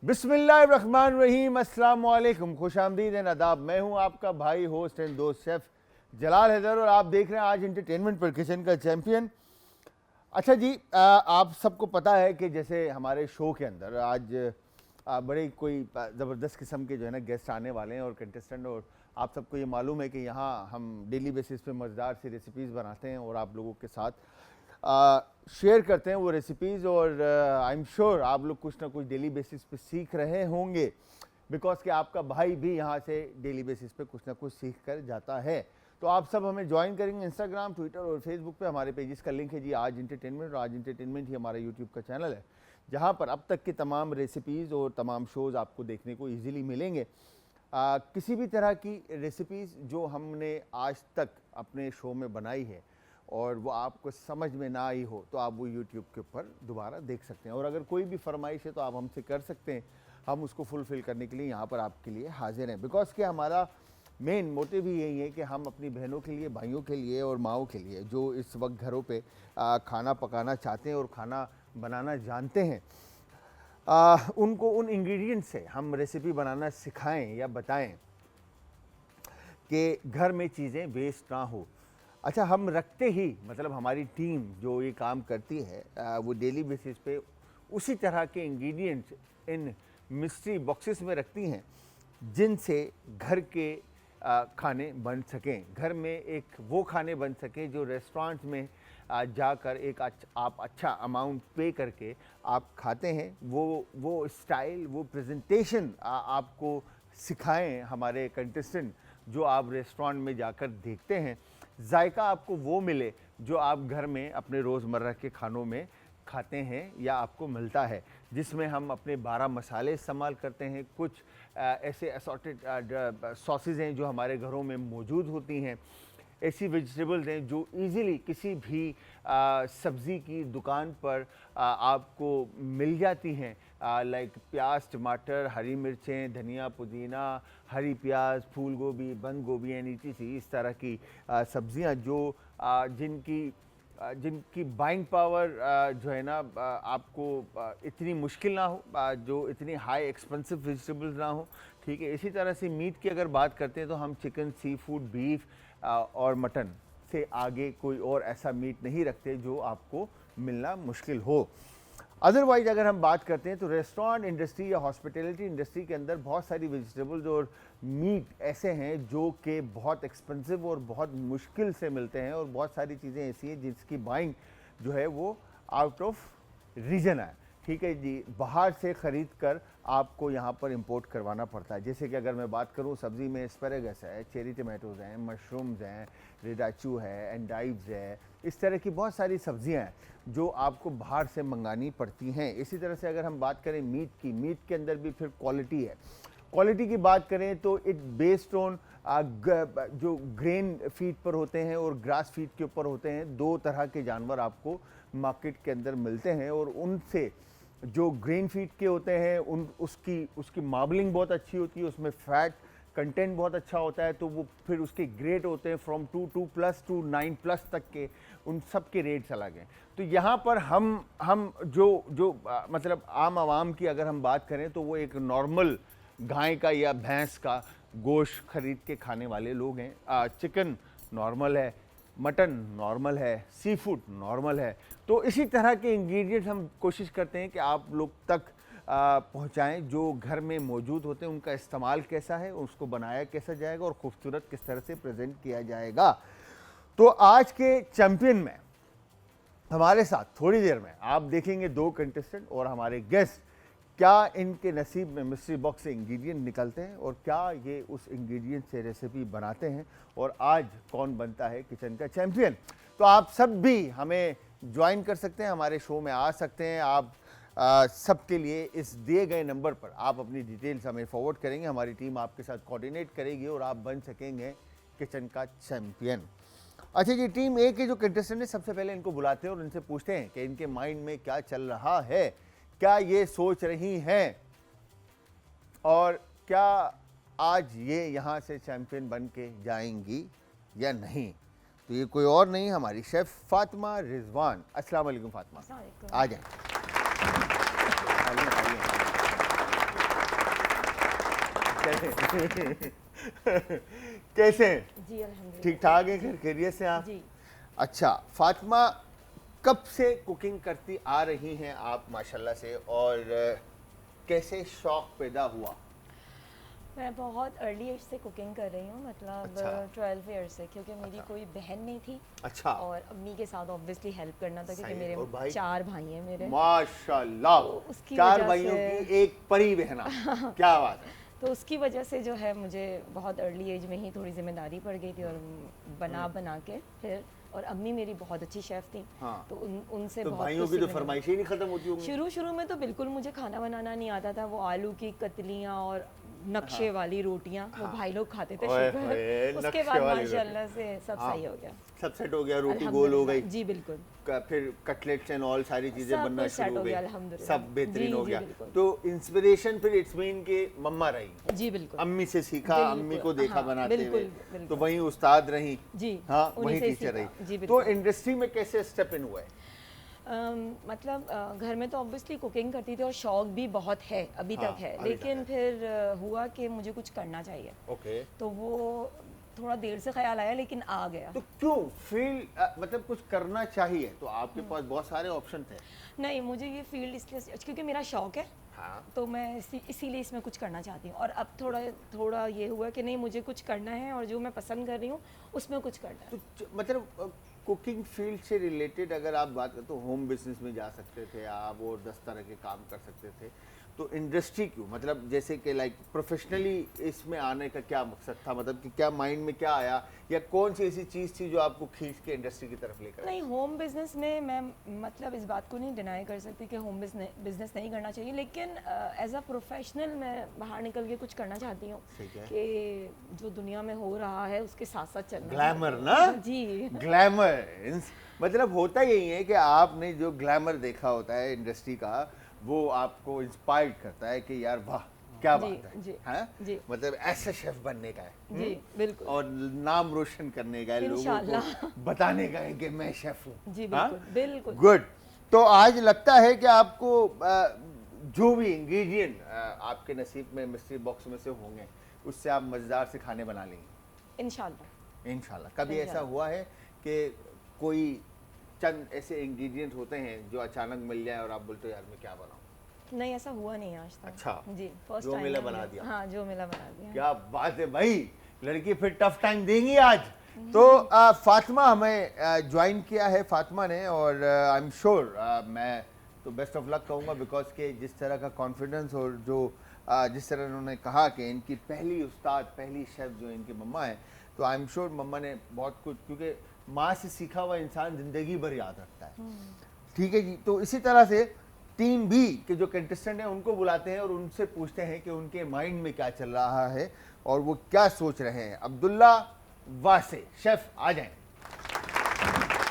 बिस्मिल्लाहिर्रहमानिर्रहीम, अस्सलाम वालेकुम, खुशामदीद एंड आदाब। मैं हूं आपका भाई, होस्ट एंड दोस्त शेफ जलाल हैदर और आप देख रहे हैं आज एंटरटेनमेंट पर किचन का चैंपियन। अच्छा जी, आप सबको पता है कि जैसे हमारे शो के अंदर आज बड़े कोई ज़बरदस्त किस्म के जो है ना गेस्ट आने वाले हैं और कंटेस्टेंट, और आप सबको ये मालूम है कि यहाँ हम डेली बेसिस पे मज़ेदार सी रेसिपीज़ बनाते हैं और आप लोगों के साथ शेयर करते हैं वो रेसिपीज़। और आई एम श्योर आप लोग कुछ ना कुछ डेली बेसिस पे सीख रहे होंगे, बिकॉज कि आपका भाई भी यहाँ से डेली बेसिस पे कुछ ना कुछ सीख कर जाता है। तो आप सब हमें ज्वाइन करेंगे इंस्टाग्राम, ट्विटर और फेसबुक पे। हमारे पेजेस का लिंक है जी आज इंटरटेनमेंट, और आज इंटरटेनमेंट ही हमारा यूट्यूब का चैनल है, जहाँ पर अब तक के तमाम रेसिपीज़ और तमाम शोज़ आपको देखने को ईजिली मिलेंगे। किसी भी तरह की रेसिपीज़ जो हमने आज तक अपने शो में बनाई है और वो आपको समझ में ना आई हो, तो आप वो यूट्यूब के ऊपर दोबारा देख सकते हैं। और अगर कोई भी फरमाइश है तो आप हमसे कर सकते हैं, हम उसको फुलफ़िल करने के लिए यहाँ पर आपके लिए हाजिर हैं। बिकॉज कि हमारा मेन मोटिव ही यही है कि हम अपनी बहनों के लिए, भाइयों के लिए और माओं के लिए जो इस वक्त घरों पे खाना पकाना चाहते हैं और खाना बनाना जानते हैं, उनको उन इंग्रेडिएंट्स से हम रेसिपी बनाना सिखाएं या बताएं कि घर में चीज़ें वेस्ट ना हो। अच्छा, हम रखते ही मतलब हमारी टीम जो ये काम करती है वो डेली बेसिस पे उसी तरह के इंग्रेडिएंट्स इन मिस्ट्री बॉक्सेस में रखती हैं जिनसे घर के खाने बन सकें, घर में एक वो खाने बन सकें जो रेस्टोरेंट में जाकर एक आप अच्छा अमाउंट पे करके आप खाते हैं। वो स्टाइल, वो प्रेजेंटेशन आपको सिखाएं हमारे कंटेस्टेंट जो आप रेस्टोरेंट में जाकर देखते हैं। जायका आपको वो मिले जो आप घर में अपने रोज़मर्रा के खानों में खाते हैं या आपको मिलता है, जिसमें हम अपने 12 मसाले इस्तेमाल करते हैं। कुछ ऐसे असॉर्टेड सॉसेज हैं जो हमारे घरों में मौजूद होती हैं, ऐसी वेजिटेबल्स हैं जो इजीली किसी भी सब्ज़ी की दुकान पर आपको मिल जाती हैं, लाइक प्याज, टमाटर, हरी मिर्चें, धनिया, पुदीना, हरी प्याज, फूल गोभी, बंद गोभी, यानी इस तरह की सब्ज़ियां जो जिनकी बाइंग पावर जो है ना आपको इतनी मुश्किल ना हो, जो इतनी हाई एक्सपेंसिव वेजिटेबल्स ना हो। ठीक है, इसी तरह से मीट की अगर बात करते हैं तो हम चिकन, सी फूड, बीफ और मटन से आगे कोई और ऐसा मीट नहीं रखते जो आपको मिलना मुश्किल हो। अदरवाइज अगर हम बात करते हैं तो रेस्टोरेंट इंडस्ट्री या हॉस्पिटैलिटी इंडस्ट्री के अंदर बहुत सारी वेजिटेबल्स और मीट ऐसे हैं जो कि बहुत एक्सपेंसिव और बहुत मुश्किल से मिलते हैं, और बहुत सारी चीज़ें ऐसी हैं जिसकी बाइंग जो है वो आउट ऑफ रीजन है। ठीक है जी, बाहर से ख़रीद कर आपको यहाँ पर इंपोर्ट करवाना पड़ता है। जैसे कि अगर मैं बात करूँ, सब्ज़ी में एस्पैरागस है, चेरी टमाटोज़ हैं, मशरूम्स हैं, रिडाचू है, एंडाइव्स है, इस तरह की बहुत सारी सब्ज़ियाँ हैं जो आपको बाहर से मंगानी पड़ती हैं। इसी तरह से अगर हम बात करें मीट की, मीट के अंदर भी फिर क्वालिटी है। क्वालिटी की बात करें तो इट बेस्ड ऑन जो ग्रेन फीड पर होते हैं और ग्रास फीड के ऊपर होते हैं। दो तरह के जानवर आपको मार्केट के अंदर मिलते हैं, और उनसे जो ग्रेन फीड के होते हैं उसकी मार्बलिंग बहुत अच्छी होती है, उसमें फैट कंटेंट बहुत अच्छा होता है, तो वो फिर उसके ग्रेड होते हैं फ्रॉम 2+ टू 9+ तक के, उन सब के रेट्स अलग हैं। तो यहाँ पर हम जो मतलब आम आवाम की अगर हम बात करें तो वो एक नॉर्मल गाय का या भैंस का गोश्त खरीद के खाने वाले लोग हैं। चिकन नॉर्मल है, मटन नॉर्मल है, सी फूड नॉर्मल है। तो इसी तरह के इंग्रेडिएंट्स हम कोशिश करते हैं कि आप लोग तक पहुंचाएं जो घर में मौजूद होते हैं। उनका इस्तेमाल कैसा है, उसको बनाया कैसा जाएगा और खूबसूरत किस तरह से प्रेजेंट किया जाएगा। तो आज के चैंपियन में हमारे साथ थोड़ी देर में आप देखेंगे दो कंटेस्टेंट और हमारे गेस्ट, क्या इनके नसीब में मिस्ट्री बॉक्स से इंग्रेडिएंट निकलते हैं और क्या ये उस इंग्रेडिएंट से रेसिपी बनाते हैं, और आज कौन बनता है किचन का चैंपियन। तो आप सब भी हमें ज्वाइन कर सकते हैं, हमारे शो में आ सकते हैं। आप सबके लिए इस दिए गए नंबर पर आप अपनी डिटेल्स हमें फॉरवर्ड करेंगे, हमारी टीम आपके साथ कोऑर्डिनेट करेगी और आप बन सकेंगे किचन का चैंपियन। अच्छा जी, टीम ए के जो कंटेस्टेंट है, सबसे पहले इनको बुलाते हैं और इनसे पूछते हैं कि इनके माइंड में क्या चल रहा है, क्या ये सोच रही हैं और क्या आज ये यहाँ से चैंपियन बन के जाएंगी या नहीं। तो ये कोई और नहीं, हमारी शेफ फातिमा रिजवान। अस्सलाम वालेकुम फातिमा, आ जाए। कैसे हैं? जी अल्हम्दुलिल्लाह। ठीक ठाक हैं, घर खैरियत से आप? जी। अच्छा, फातिमा कब से कुकिंग करती आ रही हैं आप माशाल्लाह से, और कैसे शौक पैदा हुआ? मैं बहुत अर्ली एज से कुकिंग कर रही हूँ, मतलब अच्छा। 12 ईयर से, क्योंकि मेरी अच्छा। कोई बहन नहीं थी। अच्छा। और अम्मी के साथ ऑब्वियसली हेल्प करना था, क्योंकि सही। मेरे और भाई? 4 भाई हैं मेरे। माशाल्लाह, तो उसकी 4 वजह भाइयों से की एक परी बहना, क्या बात है। तो उसकी वजह से जो है मुझे बहुत अर्ली एज में ही थोड़ी जिम्मेदारी पड़ गई थी, और बना बना के फिर, और अम्मी मेरी बहुत अच्छी शेफ़ थी। हाँ। तो उनसे तो बहुत भाइयों कुछ की तो सीखने को फरमाइशें ही नहीं खत्म होती होंगी। शुरू में तो बिल्कुल मुझे खाना बनाना नहीं आता था। वो आलू की कतलियाँ और नक्शे वाली रोटियाँ वो भाई लोग खाते थे, ओए शुक्र होए, उसके नक्शे बाद वाली माशाल्लाह से सब हाँ। सही हो गया। सब सेट हो गया, रोटी गोल हो गई, अल्हम्दुलिल्लाह, जी बिल्कुल। फिर कटलेट्स एंड ऑल सारी चीजें सब बनना कुछ सेट शुरू हो हो गया गई, अल्हम्दुलिल्लाह। सब बेहतरीन जी, हो जी, गया। बिल्कुल। तो इंस्पिरेशन फिर इट्स मीन के मम्मा रही, जी बिल्कुल। अम्मी से सीखा, बिल्कुल, अम्मी को देखा हाँ, बनाते बिल्कुल, हुए, बिल्कुल। तो वहीं उस्ताद रही। जी, हाँ, उन्हीं वहीं से टीचर सीखा। रही। जी तो बिल्कुल। इंडस्ट्री में कैसे स्टेप इन हुआ है? मतलब घर में तो ऑब्वियसली कुकिंग करती थी, और शौक भी बहुत है, अभी हाँ, तक है, अभी तक लेकिन है। फिर हुआ कि मुझे कुछ करना चाहिए। ओके। तो वो थोड़ा देर से ख्याल आया, लेकिन आ गया। तो क्यों मतलब कुछ करना चाहिए, तो आपके पास बहुत सारे ऑप्शन थे। नहीं, मुझे ये फील्ड इसलिए, क्योंकि मेरा शौक है, हाँ। तो मैं इसीलिए इसमें कुछ करना चाहती हूँ। और अब थोड़ा ये हुआ कि नहीं, मुझे कुछ करना है, और जो मैं पसंद कर रही हूँ उसमें कुछ करना है। तो मतलब कुकिंग फील्ड से रिलेटेड अगर आप बात करें तो होम बिजनेस में जा सकते थे आप, और 10 तरह के काम कर सकते थे। तो इंडस्ट्री क्यों, मतलब जैसे कि लाइक प्रोफेशनली इसमें आने का क्या मकसद था, मतलब कि क्या माइंड में क्या आया, या कौन सी ऐसी चीज़ थी जो आपको खींच के इंडस्ट्री की तरफ लेकर? नहीं, होम बिजनेस में मैं मतलब इस बात को नहीं डिनाई कर सकती कि होम बिजनेस नहीं करना चाहिए, लेकिन एज अ प्रोफेशनल मैं बाहर निकल के कुछ करना चाहती हूँ कि जो दुनिया में हो रहा है उसके साथ साथ चलना। ग्लैमर ना? जी। ग्लैमर मतलब होता यही है कि आपने जो ग्लैमर देखा होता है इंडस्ट्री का, वो आपको इंस्पायर्ड करता है कि यार वाह क्या जी, बात है, जी, हाँ? जी। मतलब ऐसा शेफ बनने का है, जी बिल्कुल। और नाम रोशन करने का है, लोगों इंशाल्लाह। को बताने का है कि मैं शेफ हूँ। जी बिल्कुल, बिल्कुल। गुड। तो आज लगता है कि आपको जो भी इंग्रेडिएंट आपके नसीब में मिस्ट्री बॉक्स में से होंगे, उससे आप मजेदार से खाने बना लेंगे इंशाल्लाह। इंशाल्लाह। कभी ऐसा इंशाल्लाह। हुआ है कि कोई चंद ऐसे इंग्रेडिएंट होते हैं जो अचानक मिल जाए और आप बोलते हो यार मैं क्या बनाऊं? नहीं, ऐसा हुआ नहीं आज तक। अच्छा। जी, फर्स्ट जो टाइम मिला बना दिया। हाँ, जो मिला बना दिया। क्या बात है भाई, लड़की फिर टफ टाइम देंगी आज। तो फातिमा हमें ज्वाइन किया है फातिमा ने, और आई एम श्योर मैं तो बेस्ट ऑफ लक कहूँगा, बिकॉज के जिस तरह का कॉन्फिडेंस और जो जिस तरह उन्होंने कहा कि इनकी पहली उस्ताद, पहली शेफ जो इनकी मम्मा है, तो आई एम श्योर मम्मा ने बहुत कुछ, क्योंकि माँ से सीखा हुआ इंसान ज़िंदगी भर याद रखता है। ठीक है जी। तो इसी तरह से टीम बी के जो कंटेस्टेंट हैं उनको बुलाते हैं और उनसे पूछते हैं कि उनके माइंड में क्या चल रहा है और वो क्या सोच रहे हैं। अब्दुल्ला वासे, शेफ आ जाएं।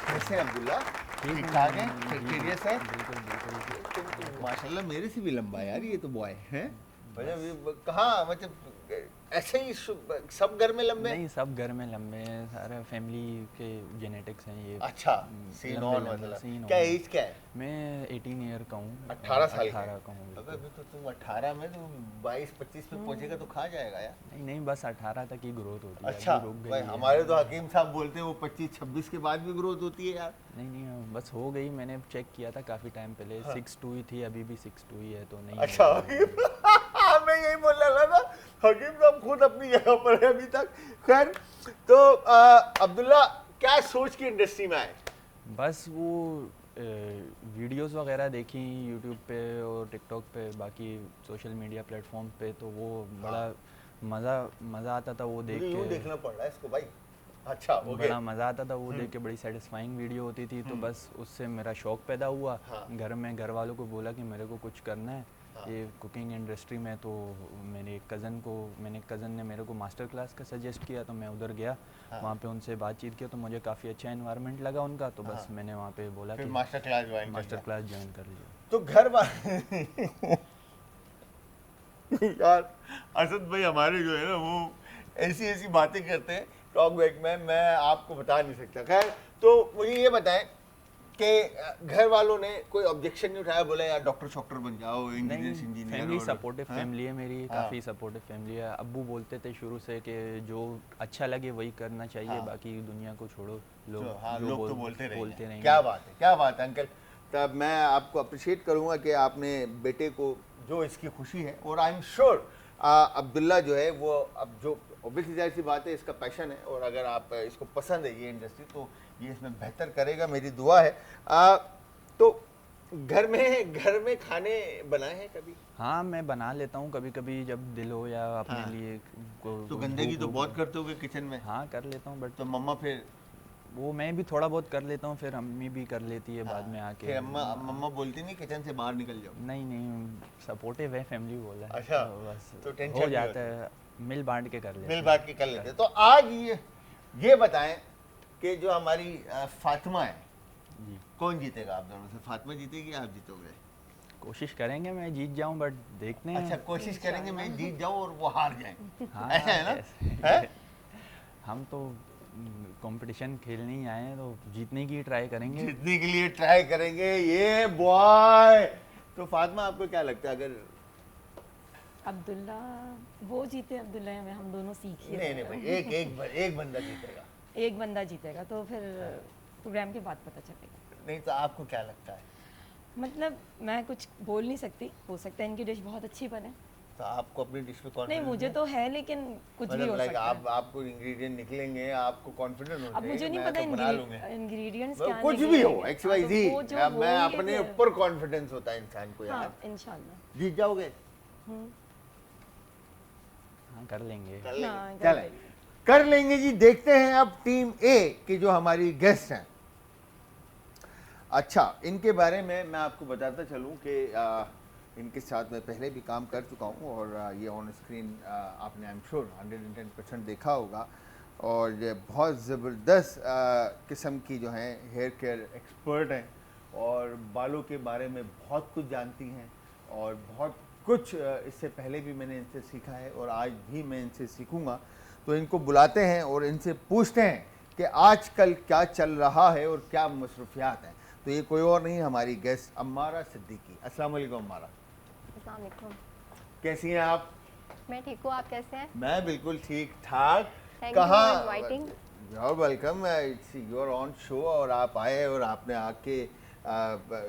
कैसे हैं अब्दुल्ला? ठीक ठाक हैं? खैरियत है? तुम माशाल्लाह मेरे से भी लंबा है यार, ये तो बॉय हैं। मतलब कहाँ, मतलब ऐसे ही सब घर में लंबे? नहीं, सब घर में लंबे हैं, सारे फैमिली के जेनेटिक्स हैं ये। अच्छा, सीन लंबे ऑन लंबे, मतलब। सीन क्या ऑन। एज क्या है? मैं 18 ईयर का हूँ। 18 साल 18 का हूँ। अबे अभी तो तुम 18 में, तुम 22-25 पे पहुंचेगा तो खा जाएगा यार। नहीं नहीं, बस 18 तक ही ग्रोथ होती है। अच्छा अभी रुक गई भाई, है। हमारे तो हकीम साहब बोलते हैं वो 25-26 के बाद भी ग्रोथ होती है यार। नहीं नहीं, बस हो गई। मैंने चेक किया था काफ़ी टाइम पहले। 6'2" ही थी, अभी भी 6'2" ही है, तो नहीं। अच्छा मैं यही बोलने लगा था, हकीम साहब खुद अपनी जगह पर है अभी तक। खैर, तो अब्दुल्ला क्या सोच की इंडस्ट्री में आए? बस वो वीडियोस वगैरह देखी यूट्यूब पे और टिकटॉक पे, बाकी सोशल मीडिया प्लेटफॉर्म पे, तो वो बड़ा मज़ा आता था वो देख मुझे यूं के। देखना पड़ रहा है इसको भाई। अच्छा, ओके। बड़ा मज़ा आता था वो देख के, बड़ी सेटिस्फाइंग वीडियो होती थी, तो बस उससे मेरा शौक़ पैदा हुआ। हाँ। घर वालों को बोला कि मेरे को कुछ करना है ये कुकिंग इंडस्ट्री में। तो मेरे कज़न ने मेरे को मास्टर क्लास का सजेस्ट किया, तो मैं उधर गया। वहाँ पे उनसे बातचीत किया, तो मुझे काफ़ी अच्छा एनवायरनमेंट लगा उनका, तो बस मैंने वहाँ पे बोला कि मास्टर क्लास ज्वाइन कर लिया। तो घर यार असद भाई हमारे जो है ना, वो ऐसी ऐसी बातें करते हैं टॉक बैक में, मैं आपको बता नहीं सकता। खैर, तो मुझे ये बताएं कि घर वालों ने कोई ऑब्जेक्शन नहीं उठाया, बोला यार डॉक्टर शॉक्टर बन जाओ, engineer engineer? Family supportive family है मेरी, काफ़ी सपोर्टिव फैमिली है। अब्बू बोलते थे शुरू से कि जो अच्छा लगे वही करना चाहिए, बाकी दुनिया को छोड़ो, लोग लोग तो बोलते रहेंगे। रहेंगे। क्या बात है, क्या बात है अंकल। तब मैं आपको अप्रिशिएट करूंगा कि आपने बेटे को जो इसकी खुशी है, और आई एम श्योर अब्दुल्ला जो है वो, अब जो ऑब्वियसली जाहिर सी बात है इसका पैशन है, और अगर आप इसको पसंद है ये इंडस्ट्री, तो ये इसमें बेहतर करेगा, मेरी दुआ है। तो घर में खाने बनाए हैं कभी? हाँ, मैं बना लेता हूँ कभी कभी, जब दिल हो या अपने लिए तो गंदगी तो बहुत करते होगे किचन में? हाँ कर लेता हूँ, बट तो मम्मा फिर? वो मैं भी थोड़ा बहुत कर लेता हूँ, फिर अम्मी भी कर लेती है बाद में आके। फिर मम्मा बोलती नहीं किचन से बाहर निकल जाओ? नहीं नहीं, सपोर्टिव है, फैमिली बोला है। अच्छा, तो बस तो टेंशन हो नहीं जाता है, मिल बांट के कर लेते मिल हैं। बांट के कर लेते हैं। तो आज ये बताएं कि जो हमारी फातिमा है, जी, कौन जीतेगा आप दोनों से? फातिमा जीतेगी, आप जीतोगे? कोशिश करेंगे मैं जीत जाऊं, बट देखते हैं। अच्छा, कोशिश करेंगे मैं जीत जाऊं और वो हार जाएं, हाँ, ऐसा है ना? ऐसे। है? हम तो कंपटीशन खेलने ही आए हैं, तो जीतने की ट्राई करेंगे। जीतने के लिए ट्राई करेंगे, ये बॉय। तो फातिमा आपको क्या लगता है, अगर अब्दुल्ला वो जीते, अब्दुल्ला या मैं, हम दोनों सीखिए। नहीं भाई, एक बंदा जीतेगा? एक बंदा जीतेगा तो फिर प्रोग्राम के बाद पता चलेगा। नहीं तो आपको क्या लगता है? मतलब मैं कुछ बोल नहीं सकती, हो सकता है इनकी डिश बहुत अच्छी बने। तो आपको अपनी डिश पे नहीं, कॉन्फिडेंस मुझे तो है, लेकिन कुछ भी हो सकता है। आपको इंग्रेडिएंट निकलेंगे, आपको कॉन्फिडेंट होना अब चाहिए। मुझे नहीं मैं पता तो बना लूंगा। इंग्रेडिएंट्स वो क्या कुछ भी निकलेंगे। हो, एक्स वाई हाँ, जी, तो वो जो मैं होंगे अपने फिर- ऊपर कॉन्फिडेंस होता है इंसान को यार। हाँ, इंशाल्लाह। जीत जाओगे? हाँ, कर लेंगे। कर लेंगे। हाँ, कर चलें, लेंगे। कर लेंगे जी। देखते हैं अब टीम ए की जो हमारी गेस्ट हैं। अच्छा, इनके बारे में मैं आपको बताता चलूं कि इनके साथ मैं पहले भी काम कर चुका हूं, और ये ऑन स्क्रीन आपने आई एम श्योर 110% देखा होगा, और ये बहुत ज़बरदस्त किस्म की जो हैं हेयर केयर एक्सपर्ट हैं, और बालों के बारे में बहुत कुछ जानती हैं, और बहुत कुछ इससे पहले भी मैंने इनसे सीखा है, और आज भी मैं इनसे सीखूंगा। तो इनको बुलाते हैं और इनसे पूछते हैं कि आजकल क्या चल रहा है और क्या मसरूफियात हैं। तो ये कोई और नहीं, हमारी गेस्ट अम्मारा सिद्दीकी। अस्सलाम वालेकुम अम्मारा, अस्सलाम वालेकुम। कैसी हैं आप? मैं ठीक हूँ, आप कैसे हैं? मैं बिल्कुल ठीक ठाक। Thank you for inviting. You welcome, it's your on show, और आप आए और आपने आके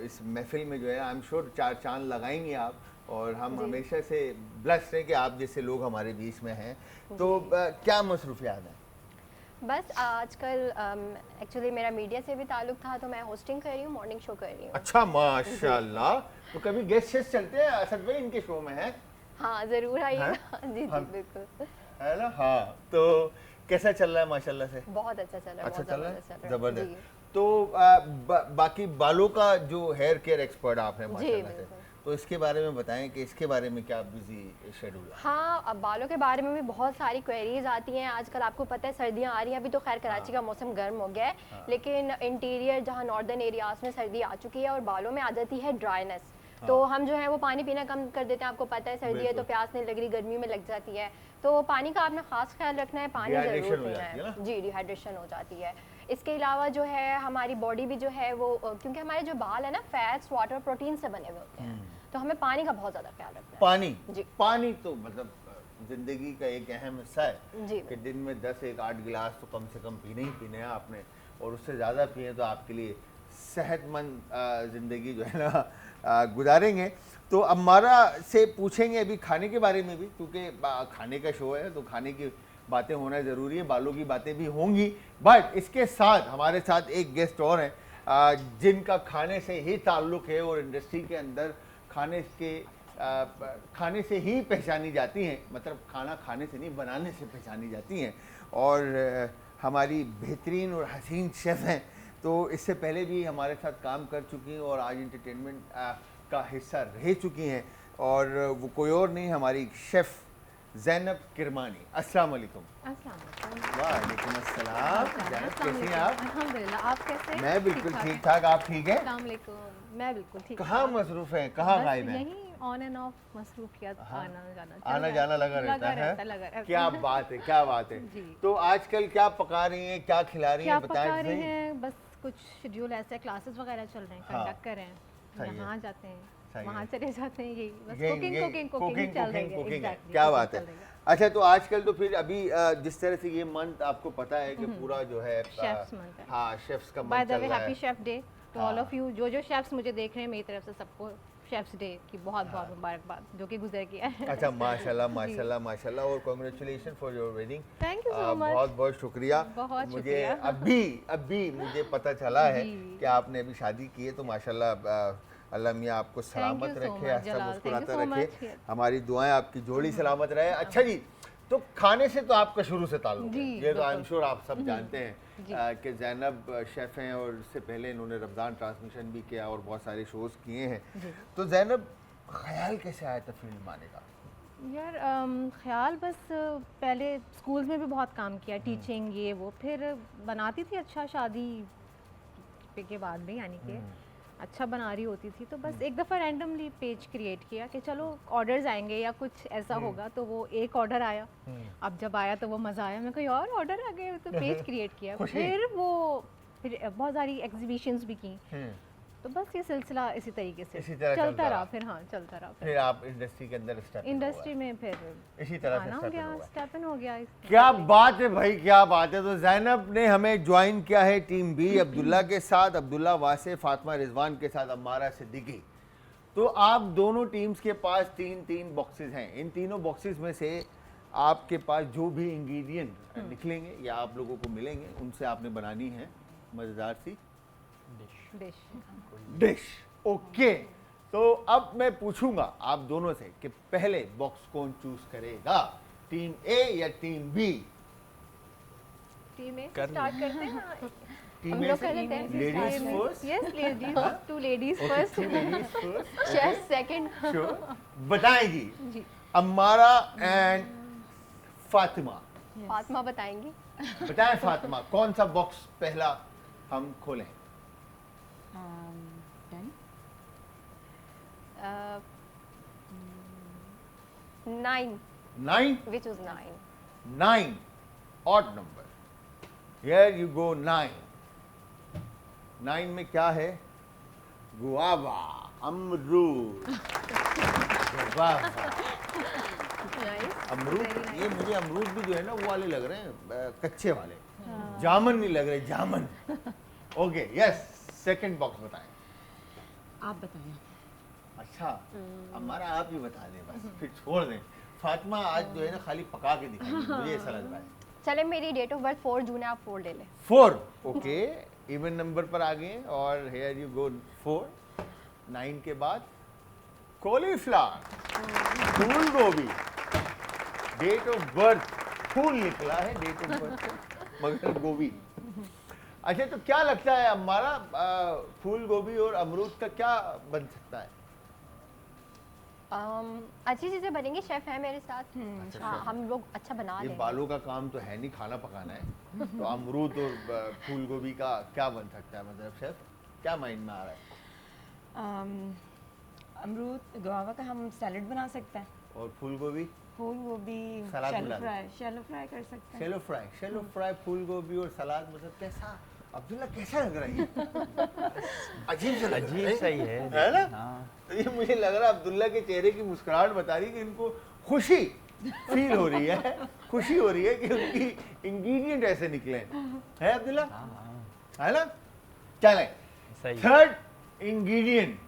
इस महफिल में जो है आई एम श्योर 4 चांद लगाएंगे आप, और हम हमेशा से ब्लेस्ड हैं कि आप जैसे लोग हमारे बीच में हैं। तो क्या मसरूफियात हैं? बस आजकल एक्चुअली मेरा मीडिया से भी ताल्लुक था, तो मैं होस्टिंग कर रही हूँ, मॉर्निंग शो कर रही हूँ। अच्छा, माशाल्लाह। तो कभी गेस्ट शेस्ट चलते हैं असद भाई इनके शो में? है हाँ, ज़रूर आइएगा। जी जी, हम- बिल्कुल। है ना? हाँ, तो कैसा चल रहा है माशाल्लाह से? बहुत अच्छा चल रहा है, अच्छा बहुत चल रहा है, ज़बरदस्त चल रहा है। जबरदस्त। जी। तो बाकी बालों का जो हेयर केयर एक्सपर्ट आप हैं जी, माशाल्लाह से, बिल्कुल। तो इसके बारे में बताएं कि इसके बारे में क्या बिजी शेड्यूल है? हाँ, अब बालों के बारे में भी बहुत सारी क्वेरीज आती हैं आजकल। आपको पता है सर्दियाँ आ रही हैं, अभी तो खैर कराची का मौसम गर्म हो गया है, लेकिन इंटीरियर जहाँ नॉर्दर्न एरियाज में सर्दी आ चुकी है और बालों में आ जाती है ड्राइनेस। तो हम जो है वो पानी पीना कम कर देते हैं। आपको पता है सर्दी है तो प्यास नहीं लग रही, गर्मी में लग जाती है, तो पानी का आपने खास ख्याल रखना है, पानी Dehydration ज़रूर हो पीना जाती है है। ना? जी, डिहाइड्रेशन हो जाती है। इसके अलावा जो है हमारी बॉडी भी जो है वो क्योंकि हमारे जो बाल है ना फैट्स, वाटर, प्रोटीन से बने हुए होते हैं, तो हमें पानी का बहुत ज़्यादा ख्याल रखना है। पानी? जी। पानी तो मतलब जिंदगी का एक अहम हिस्सा है जी, कि दिन में 10 एक 8 गिलास तो कम से कम पीने ही पीने हैं आपने, और उससे ज़्यादा पिए तो आपके लिए सेहतमंद ज़िंदगी जो है ना गुजारेंगे। तो अम्मारा से पूछेंगे अभी खाने के बारे में भी, क्योंकि खाने का शो है तो खाने की बातें होना ज़रूरी है, बालों की बातें भी होंगी। बट इसके साथ हमारे साथ एक गेस्ट और हैं जिनका खाने से ही ताल्लुक़ है, और इंडस्ट्री के अंदर खाने से ही पहचानी जाती हैं, मतलब खाना खाने से नहीं बनाने से पहचानी जाती हैं, और हमारी बेहतरीन और हसीन शेफ़ हैं। तो इससे पहले भी हमारे साथ काम कर चुकी हैं और आज इंटरटेनमेंट का हिस्सा रह चुकी हैं, और वो कोई और नहीं हमारी शेफ़ ज़ैनब किरमानी। अस्सलाम वालेकुम। वालेकुम अस्सलाम। ज़ैनब कैसी हैं आप? अल्हम्दुलिल्लाह, आप कैसे हैं? मैं बिल्कुल ठीक-ठाक ठीक हैं? ठाक, आप ठीक हैं? अस्सलाम वालेकुम, मैं बिल्कुल ठीक। कहाँ मसरूफ़ हैं, कहाँ बस गायब हैं? यहीं ऑन एंड ऑफ मसरूफियत, आना जाना चल आना रहा जाना है। लगा रहता है। लगा रहता क्या बात है, क्या बात है। जी। तो आजकल क्या पका रही हैं, क्या खिला रही क्या हैं, बताएं पका रही सही। हैं? बस कुछ शेड्यूल ऐसे क्लासेस वगैरह चल रहे हैं, हाँ, कंडक्ट कर रहे हैं, सही है। यहाँ जाते हैं, सही वहाँ है। चले जाते हैं, यही बस यही- कुकिंग यही- कुकिंग कुकिंग चल रही है। cooking है। Exactly, क्या cooking बात है। चल रही है। अच्छा, तो आजकल तो फिर अभी जिस तरह से ये मंथ आपको पता है कि पूरा जो है Chefs month है। हाँ, शेफ्स का बाय मंथ द चल वे रहा हैप्पी है। Chef day to all of you, जो शेफ्स मुझे देख रहे हैं, मेरी तरफ से सबको शेफ्स डे की बहुत बहुत मुबारकबाद, जो कि गुजर गया है। अच्छा, माशाल्लाह माशाल्लाह माशाल्लाह, और congratulation for your wedding. Thank you so much. बहुत बहुत शुक्रिया। बहुत मुझे शुक्रिया। अभी मुझे पता चला है जी। कि आपने अभी शादी की है, तो माशाल्लाह अल्लाह मियाँ आपको सलामत you so रखे, much, हंसता जलाल। मुस्कुराता Thank you so रखे। much। हमारी दुआएं आपकी जोड़ी सलामत रहे। अच्छा जी, तो खाने से तो आपका शुरू से ताल्लुक है, जी, ये तो आई एम बिल्कुल। श्योर आप सब जानते हैं कि ज़ैनब शेफ़ हैं, और इससे पहले इन्होंने रमज़ान ट्रांसमिशन भी किया और बहुत सारे शोज़ किए हैं। तो ज़ैनब, ख्याल कैसे आया था फील्ड में आने का? यार ख्याल बस पहले स्कूल्स में भी बहुत काम किया, टीचिंग ये वो, फिर बनाती थी अच्छा शादी के बाद भी, यानी कि अच्छा बना रही होती थी, तो बस एक दफ़ा रैंडमली पेज क्रिएट किया कि चलो ऑर्डर्स आएंगे या कुछ ऐसा होगा, तो वो एक ऑर्डर आया। अब जब आया तो वो मज़ा आया, मैं कहा यार ऑर्डर आ गए, तो पेज क्रिएट किया। खुशी। फिर बहुत सारी एग्जीबिशंस भी की, तो बस ये सिलसिला इसी तरीके से इसी तरह चलता रहा। फिर हाँ, चलता रहा। फिर आप इंडस्ट्री के अंदर स्टेप इंडस्ट्री में फिर इसी तरह से आना हो step in गया, हो गए। स्टेप इन हो गया। क्या बात है भाई, क्या बात है। तो ज़ैनब ने हमें ज्वाइन किया है टीम बी, अब्दुल्ला के साथ, अब्दुल्ला वासे, फातिमा रिजवान के साथ अम्मारा सिद्दीकी। तो आप दोनों टीम्स के पास तीन बॉक्सेस हैं। इन तीनों बॉक्सेस में से आपके पास जो भी इंग्रेडिएंट निकलेंगे या आप लोगों को मिलेंगे, उनसे आपने बनानी है मज़ेदार सी डिश। ओके, तो अब मैं पूछूंगा आप दोनों से कि पहले बॉक्स कौन चूज करेगा, टीम ए या टीम बी? टीम ए कर स्टार्ट करते हैं। टीम हम ए लोग से कर लेते हैं। Ladies first. Yes, ladies, two ladies first. Ladies first. Chef second. Sure, बताएंगी जी। अम्मारा एंड फातिमा। फातिमा बताएंगी। बताएं फातिमा, कौन सा बॉक्स पहला हम खोलें? Nine, 9? Which was 9। 9, odd number. Here you go 9। 9 में क्या है? गुआवा, अमरूद। गुआवा, अमरूद। ये मुझे अमरूद भी जो है ना वो वाले लग रहे हैं, कच्चे वाले, जामन नहीं लग रहे, जामन। Okay, yes. सेकंड बॉक्स बताएं। आप बताएं। अच्छा, हमारा आप ही बता दें बस, फिर छोड़ दें। फातिमा आज जो है ना खाली पका के दिखाएंगी, मुझे ऐसा लग रहा है। चले, मेरी डेट ऑफ बर्थ 4 जून है, आप 4 ले लें। 4, ओके, इवन नंबर पर आ गए, और हियर यू गो 4। 9 के बाद कॉलीफ्लावर, फूल गोभी। डेट ऑफ बर्थ फूल निकला है, डेट ऑफ बर्थ मगर गोभी। अच्छा, तो क्या लगता है हमारा फूल गोभी और अमरूद का क्या बन सकता है? अच्छी चीज़ें बनेंगी, शेफ है मेरे साथ। हाँ, हम लोग अच्छा बना ये लेंगे। बालों का काम तो है नहीं, खाना पकाना है। तो अमरूद और फूल गोभी का क्या बन सकता है, मतलब शेफ क्या माइंड में आ रहा है? अमरूद गुआवा का हम सैलेड बना सकते हैं। और फूल गोभी? फूल गोभी सलाद बना शैलो फ्राई कर सकते हैं। शैलो फ्राई, फूल गोभी और सलाद। मतलब कैसा अब्दुल्ला, कैसा लग रहा है ये? अजीब सा लग रहा अजीब सही है ना? हाँ। तो ये मुझे लग रहा है अब्दुल्ला के चेहरे की मुस्कुराहट बता रही है कि इनको खुशी फील हो रही है, खुशी हो रही है कि उनकी इंग्रेडिएंट ऐसे निकले है अब्दुल्ला, है ना? चले, सही। थर्ड इंग्रेडिएंट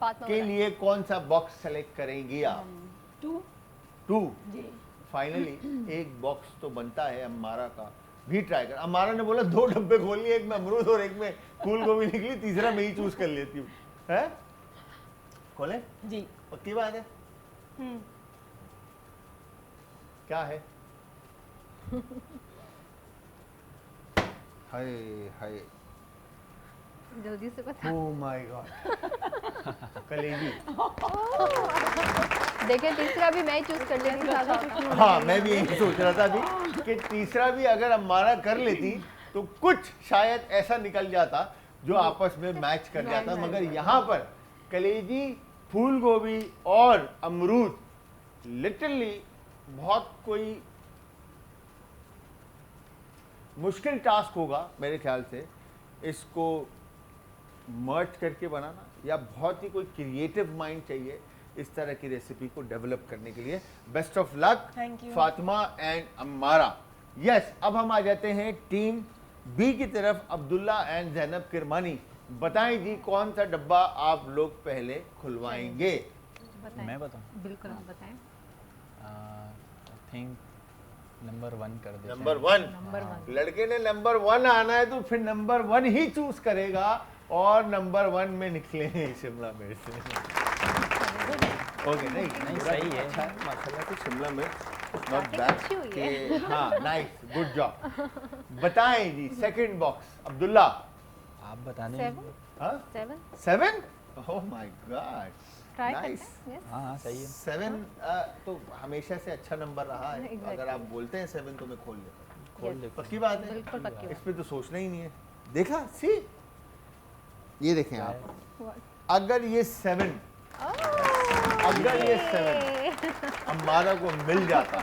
फातिमा के बताएं। लिए कौन सा बॉक्स सेलेक्ट करेंगी आप? 2। जी। फाइनली एक बॉक्स तो बनता है अम्मारा का, भी ट्राई कर। अम्मारा ने बोला 2 डब्बे खोल लिए, एक में अमरूद और एक में फूल गोभी निकली, तीसरा मैं ही चूज कर लेती हूँ। है, खोले? जी। पक्की बात है? क्या है? हाय हाय, जल्दी से बता। ओह माय गॉड, कलेजी। देखिए, तीसरा भी मैं ही चूज कर लेती थी। हाँ, मैं भी यही सोच रहा था अभी कि तीसरा भी अगर हमारा कर लेती तो कुछ शायद ऐसा निकल जाता जो आपस में मैच कर जाता, मगर यहाँ पर कलेजी, फूल गोभी और अमरूद लिटरली बहुत कोई मुश्किल टास्क होगा मेरे ख्याल से इसको मर्ज करके बनाना, या बहुत ही कोई क्रिएटिव माइंड चाहिए इस तरह की रेसिपी को डेवलप करने के लिए। Best of luck Thank you. Fatima and Ammara. Yes, अब हम आ जाते हैं टीम बी की तरफ, अब्दुल्ला एंड ज़ैनब किरमानी। बताएं जी, कौन सा डब्बा आप लोग पहले खुलवाएंगे? बताएं। मैं बताऊं? बिल्कुल आप बताएं। आई थिंक नंबर 1 कर देते नंबर हैं। 1। नंबर 1 लड़के ने नंबर 1 आना है तो फिर नंबर 1 ही चूज करेगा, और नंबर 1 में निकले शिमला मिर्च। ओके, नहीं नहीं, सही है। अच्छा है माशाल्लाह से, शिमला मिर्च नॉट Starting बैड अच्छी हुई के। हाँ, नाइस, गुड जॉब। बताएं जी, सेकंड बॉक्स अब्दुल्ला। आप बता दें। 7 हाँ 7 7। ओह माय गॉड, ट्राई करते नाइस। हैं। यस हाँ हाँ सही है। 7 तो हमेशा से अच्छा नंबर रहा है। Exactly. अगर आप बोलते हैं 7 तो मैं खोल लेता हूँ। खोल Yes. दे। पक्की बात है, बिल्कुल पक्की इस पे तो सोचना ही नहीं है। देखा, सी ये देखें आप, अगर ये 7 अगर ये 7 अम्मारा को मिल जाता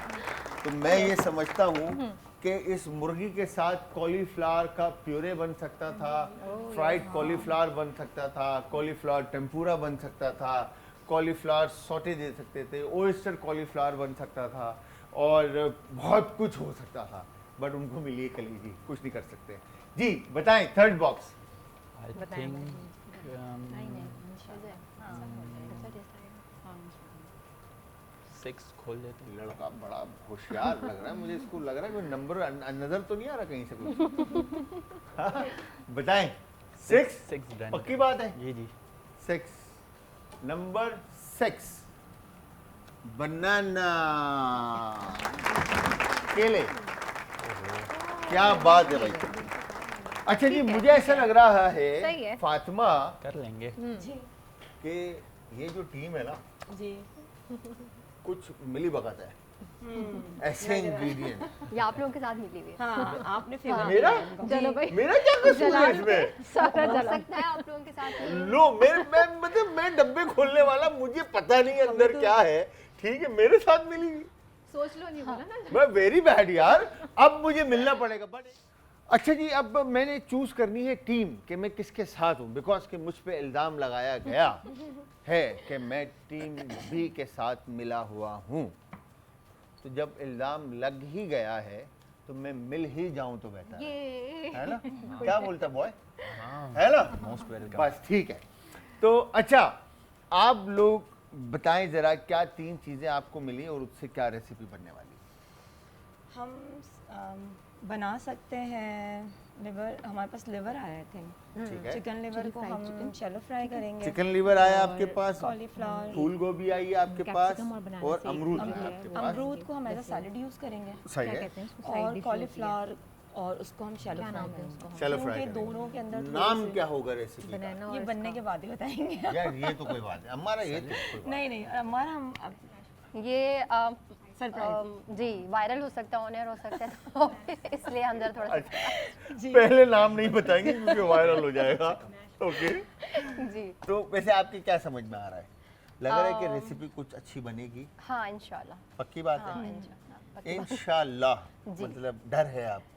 तो मैं ये समझता हूँ कि इस मुर्गी के साथ कॉलीफ्लावर का प्यूरे बन सकता था, फ्राइड कॉलीफ्लावर बन सकता था, कॉलीफ्लावर टेम्पुरा बन सकता था, कॉलीफ्लावर सौटे दे सकते थे, ओयस्टर कॉलीफ्लावर बन सकता था, और बहुत कुछ हो सकता था। बट उनको मिली कलीजी, कुछ नहीं कर सकते। जी बताएं, थर्ड बॉक्स। आई बताएं। थिंक 6 खोल देते हैं। लड़का बड़ा होशियार लग रहा है मुझे, इसको लग रहा है कोई नंबर नजर तो नहीं आ रहा कहीं से कुछ। हाँ, बताएं। 6 डन। पक्की बात है? जी जी। 6 नंबर 6 बनाना, केले। क्या बात है भाई। अच्छा जी, मुझे ऐसा लग रहा सही है है। फातिमा कर लेंगे। जी कि ये जो टीम है ना, जी कुछ मिली भगत है, ऐसे इंग्रेडिएंट। ये आप लोगों के साथ मिली हुई है। हाँ आपने फेवरेट मेरा? चलो भाई मेरा क्या कसूर है इसमें? सारा हो जला सकता है आप लोगों के साथ मिली हुई। लो, मैं डब्बे खोलने वाला, मुझे पता नहीं अंदर क्या है, ठीक है, मेरे साथ मिली। सोच लो नहीं बोला ना। मैं वेरी बैड यार, अब मुझे मिलना पड़ेगा। बट अच्छा जी, अब मैंने चूज करनी है टीम कि मैं किसके साथ हूँ, बिकॉज कि मुझ पे इल्ज़ाम लगाया गया है कि मैं टीम बी के साथ मिला हुआ हूँ। तो जब इल्ज़ाम लग ही गया है तो मैं मिल ही जाऊँ तो बेहतर है ना? क्या बोलता बॉय, है ना? Most welcome. बस ठीक है। तो अच्छा, आप लोग बताएं ज़रा, क्या 3 चीज़ें आपको मिली और उससे क्या रेसिपी बनने वाली? हम बना सकते हैं लिवर, हमारे पास लिवर आया थे, ठीक है। चिकन लिवर को हम शैलो फ्राई करेंगे। चिकन लीवर आया और आपके पास, कॉलीफ्लावर, फूल गोभी आई है आपके पास, कैप्सिकम और बनाना और सीड अमरूद भी है है। आपके पास। अमरूद को हम एज अ सैलेड यूज़ करेंगे, सही क्या है। कहते हैं उसको साइड और डिश कॉलीफ्लावर, और उसको हम शैलो क्या फ्राई नाम है करेंगे। उसको? चलो क्योंकि फ्राई करेंगे। दोनों के अंदर नाम क्या होगा रेसिपी का? बनाना और ये बनने के बाद ही बताएंगे। यार ये तो कोई बात नहीं, हमारा ये तो कोई बात नहीं नहीं, हमारा हम ये सरप्राइज। जी वायरल हो सकता है, ऑनर हो सकता है, तो इसलिए हम जरा थोड़ा नहीं। पहले नाम नहीं बताएंगे क्योंकि वायरल हो जाएगा। ओके, जी तो वैसे आपकी क्या समझ में आ रहा है? लग रहा है कि रेसिपी कुछ अच्छी बनेगी, हाँ इंशाल्लाह। पक्की बात हाँ है? इंशाल्लाह पक्की बात। इंशाल्लाह। जी। मतलब डर है आपको?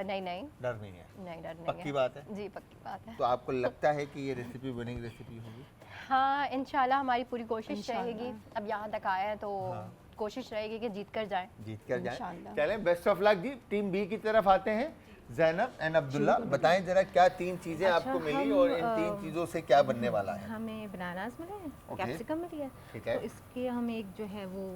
नहीं नहीं डर नहीं है? नहीं, डर नहीं पक्की बात है? जी पक्की बात है। तो आपको लगता है कि ये रेसिपी बनेगी, रेसिपी होगी? हाँ इंशाल्लाह हमारी पूरी कोशिश रहेगी। अब यहाँ तक आए हैं तो हाँ। कोशिश रहेगी कि जीत कर जाए। जीत कर जाए। इंशाल्लाह। चलें, बेस्ट ऑफ लक जी। टीम बी की तरफ आते हैं। ज़ैनब एंड अब्दुल्ला, बताएं जरा क्या 3 चीजें अच्छा, आपको मिली हम, और इन 3 चीजों से क्या बनने वाला है? हमें बनानास मिले हैं, Okay. कैप्सिकम मिली है, ठीक है। तो इसके हम एक जो है वो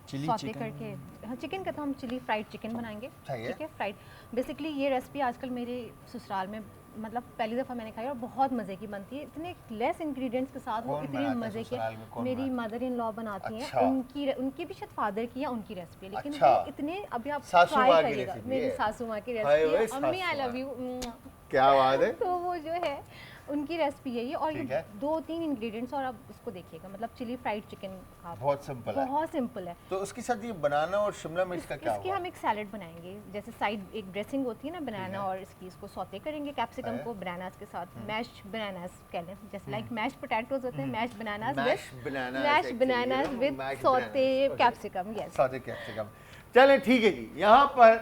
चिली सौते चिकन। करके, हाँ चिकन का तो हम चिली फ्राइड चिकन बनाएंगे। सही है। ठीक है, फ्राइड। बेसिकली ये रेसिपी आजकल मेरे ससुराल में मतलब पहली दफ़ा मैंने खाई और बहुत मज़े की बनती है, इतने लेस इंग्रेडिएंट्स के साथ वो कौन इतनी बनाता है मज़े ससुराल में? के। कौन मेरी बनाता मदर इन लॉ बनाती अच्छा। हैं, उनकी भी शायद फादर की या उनकी रेसिपी है, लेकिन अच्छा। वो इतने अभी आप सासू ट्राई माँ की करिएगा, रेसिपी मेरी है। सासू माँ की हाय वे रेसिपी है, अम्मी आई सासू लव माँ। यू। क्या बात है? तो वो जो है उनकी रेसिपी है ये, और ठीक ये है। 2-3 इंग्रेडिएंट्स, और आप उसको देखिएगा, मतलब चिली फ्राइड चिकन आप बहुत सिंपल है। बहुत सिंपल है। तो उसके साथ ये बनाना और शिमला मिर्च का क्या इसकी हुआ? हम एक सैलेड बनाएंगे, जैसे साइड एक ड्रेसिंग होती है ना बनाना, और इसको सौते करेंगे कैप्सिकम है। को बनानास के साथ, मैश बनानास कह लें, जैसे लाइक मैश पोटैटोज होते हैं, mash bananas Mashed bananas mash actually, bananas you know, with mashed saute bananas, okay. Capsicum. Yes, saute capsicum. चलें ठीक है जी, यहाँ पर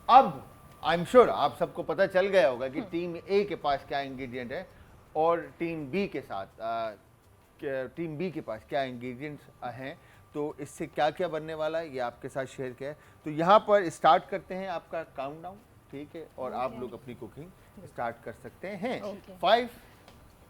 अब आई एम श्योर आप सबको पता चल गया होगा कि टीम ए के पास क्या इंग्रेडिएंट है और टीम बी के साथ टीम बी के पास क्या इंग्रेडिएंट्स हैं, तो इससे क्या क्या बनने वाला है ये आपके साथ शेयर किया है। तो यहाँ पर स्टार्ट करते हैं आपका काउंटडाउन, ठीक है, और आप लोग अपनी कुकिंग स्टार्ट कर सकते हैं। 5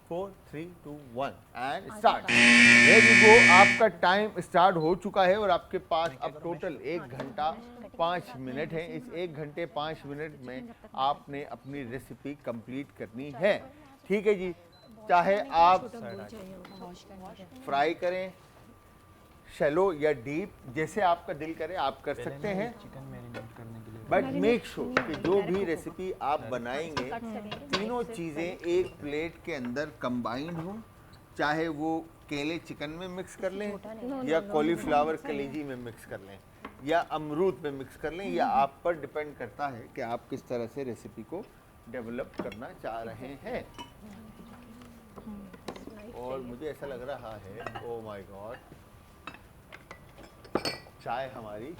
4 3 2 1 and start. There you go, आपका टाइम स्टार्ट हो चुका है और आपके पास अब टोटल 1 घंटा 5 मिनट है। इस 1 घंटे 5 मिनट में आपने अपनी रेसिपी कंप्लीट करनी है, ठीक है जी। चाहे आप फ्राई करें, शैलो या डीप, जैसे आपका दिल करे आप कर सकते हैं, चिकन मैरिनेट करने के लिए। बट मेक श्योर कि जो भी रेसिपी आप बनाएंगे तीनों चीज़ें एक प्लेट के अंदर कंबाइंड हों। चाहे वो केले चिकन में मिक्स कर लें या कॉलीफ्लावर कलेजी में मिक्स कर लें या अमरूद में मिक्स कर लें, या आप पर डिपेंड करता है कि आप किस तरह से रेसिपी को डेवलप करना चाह रहे हैं। और मुझे ऐसा लग रहा है, ओ माय गॉड, चाय हमारी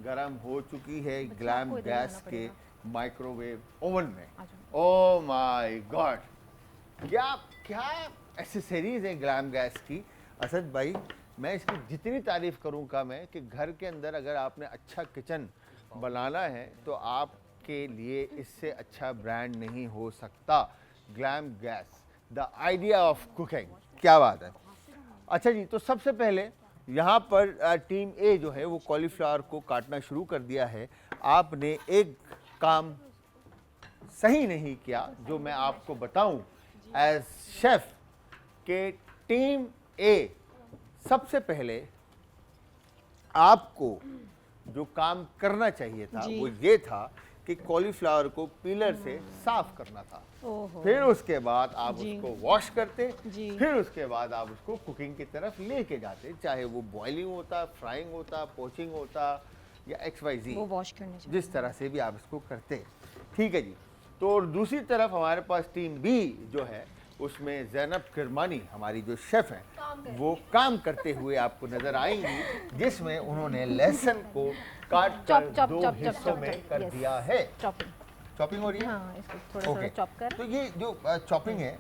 गरम हो चुकी है ग्लैम गैस के माइक्रोवेव ओवन में। ओ माय गॉड, क्या क्या एसेसरीज है ग्लैम गैस की। असद भाई, मैं इसकी जितनी तारीफ करूँगा मैं कि घर के अंदर अगर आपने अच्छा किचन बनाना है तो आपके लिए इससे अच्छा ब्रांड नहीं हो सकता। Glam gas, the idea of cooking, क्या बात है। अच्छा जी, तो सबसे पहले यहाँ पर टीम ए जो है वो कॉलीफ्लावर को काटना शुरू कर दिया है। आपने एक काम सही नहीं किया जो मैं आपको बताऊं एज शेफ के टीम ए, सबसे पहले आपको जो काम करना चाहिए था वो ये था कि कॉलीफ्लावर को पीलर से साफ करना था। फिर उसके बाद आप उसको वॉश करते, फिर उसके बाद आप उसको कुकिंग की तरफ लेके जाते, चाहे वो बॉइलिंग होता, फ्राइंग होता, पोचिंग होता या XYZ, वो वॉश करने चाहिए। जिस तरह से भी आप इसको करते, ठीक है जी। तो और दूसरी तरफ हमारे पास टीम बी जो है उसमें ज़ैनब किरमानी हमारी जो शेफ़ हैं वो काम करते हुए आपको नज़र आएंगी, जिसमें उन्होंने लहसुन को काट कर दो हिस्सों में कर दिया है। चॉपिंग हो रही है, हाँ, इसको थोड़ा सा चॉप कर। तो ये जो चॉपिंग है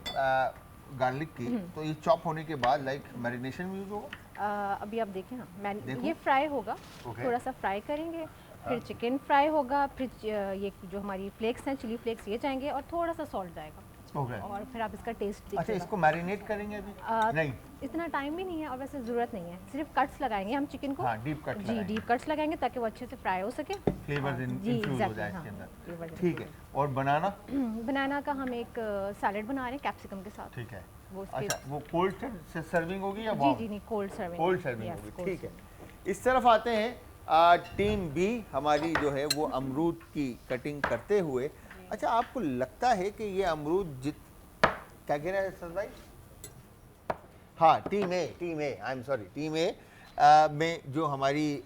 गार्लिक की, तो ये चॉप होने के बाद लाइक मैरिनेशन में यूज होगा। अभी आप देखें ना, ये फ्राई होगा, थोड़ा सा फ्राई करेंगे, फिर चिकन फ्राई होगा, फिर ये जो हमारी फ्लेक्स हैं, चिली फ्लेक्स, ये जाएंगे और थोड़ा सा सॉल्ट जाएगा, और फिर आप इसका टेस्ट देखिएगा। अच्छा, इसको मैरिनेट करेंगे अभी? नहीं, इतना टाइम भी नहीं है और वैसे ज़रूरत नहीं है, सिर्फ कट्स लगाएंगे हम चिकन को। हाँ, डीप कट जी, डीप कट्स लगाएंगे ताकि वो अच्छे से फ्राई हो सके, फ्लेवर इन्फ्यूज हो जाए इसके अंदर, ठीक है। और बनाना, बनाना का हम एक सैलेड बना रहे हैं कैप्सिकम के साथ, ठीक है। वो अच्छा, वो कोल्ड से सर्विंग होगी या जी जी नहीं, कोल्ड सर्विंग, कोल्ड सर्विंग होगी, ठीक है। इस तरफ आते हैं, टीम बी हमारी जो है वो अमरूद की कटिंग करते हुए। अच्छा, आपको लगता है कि ये अमरूद क्या कह रहे हैं सर भाई? हाँ, team A, I am sorry, team A में जो हमारी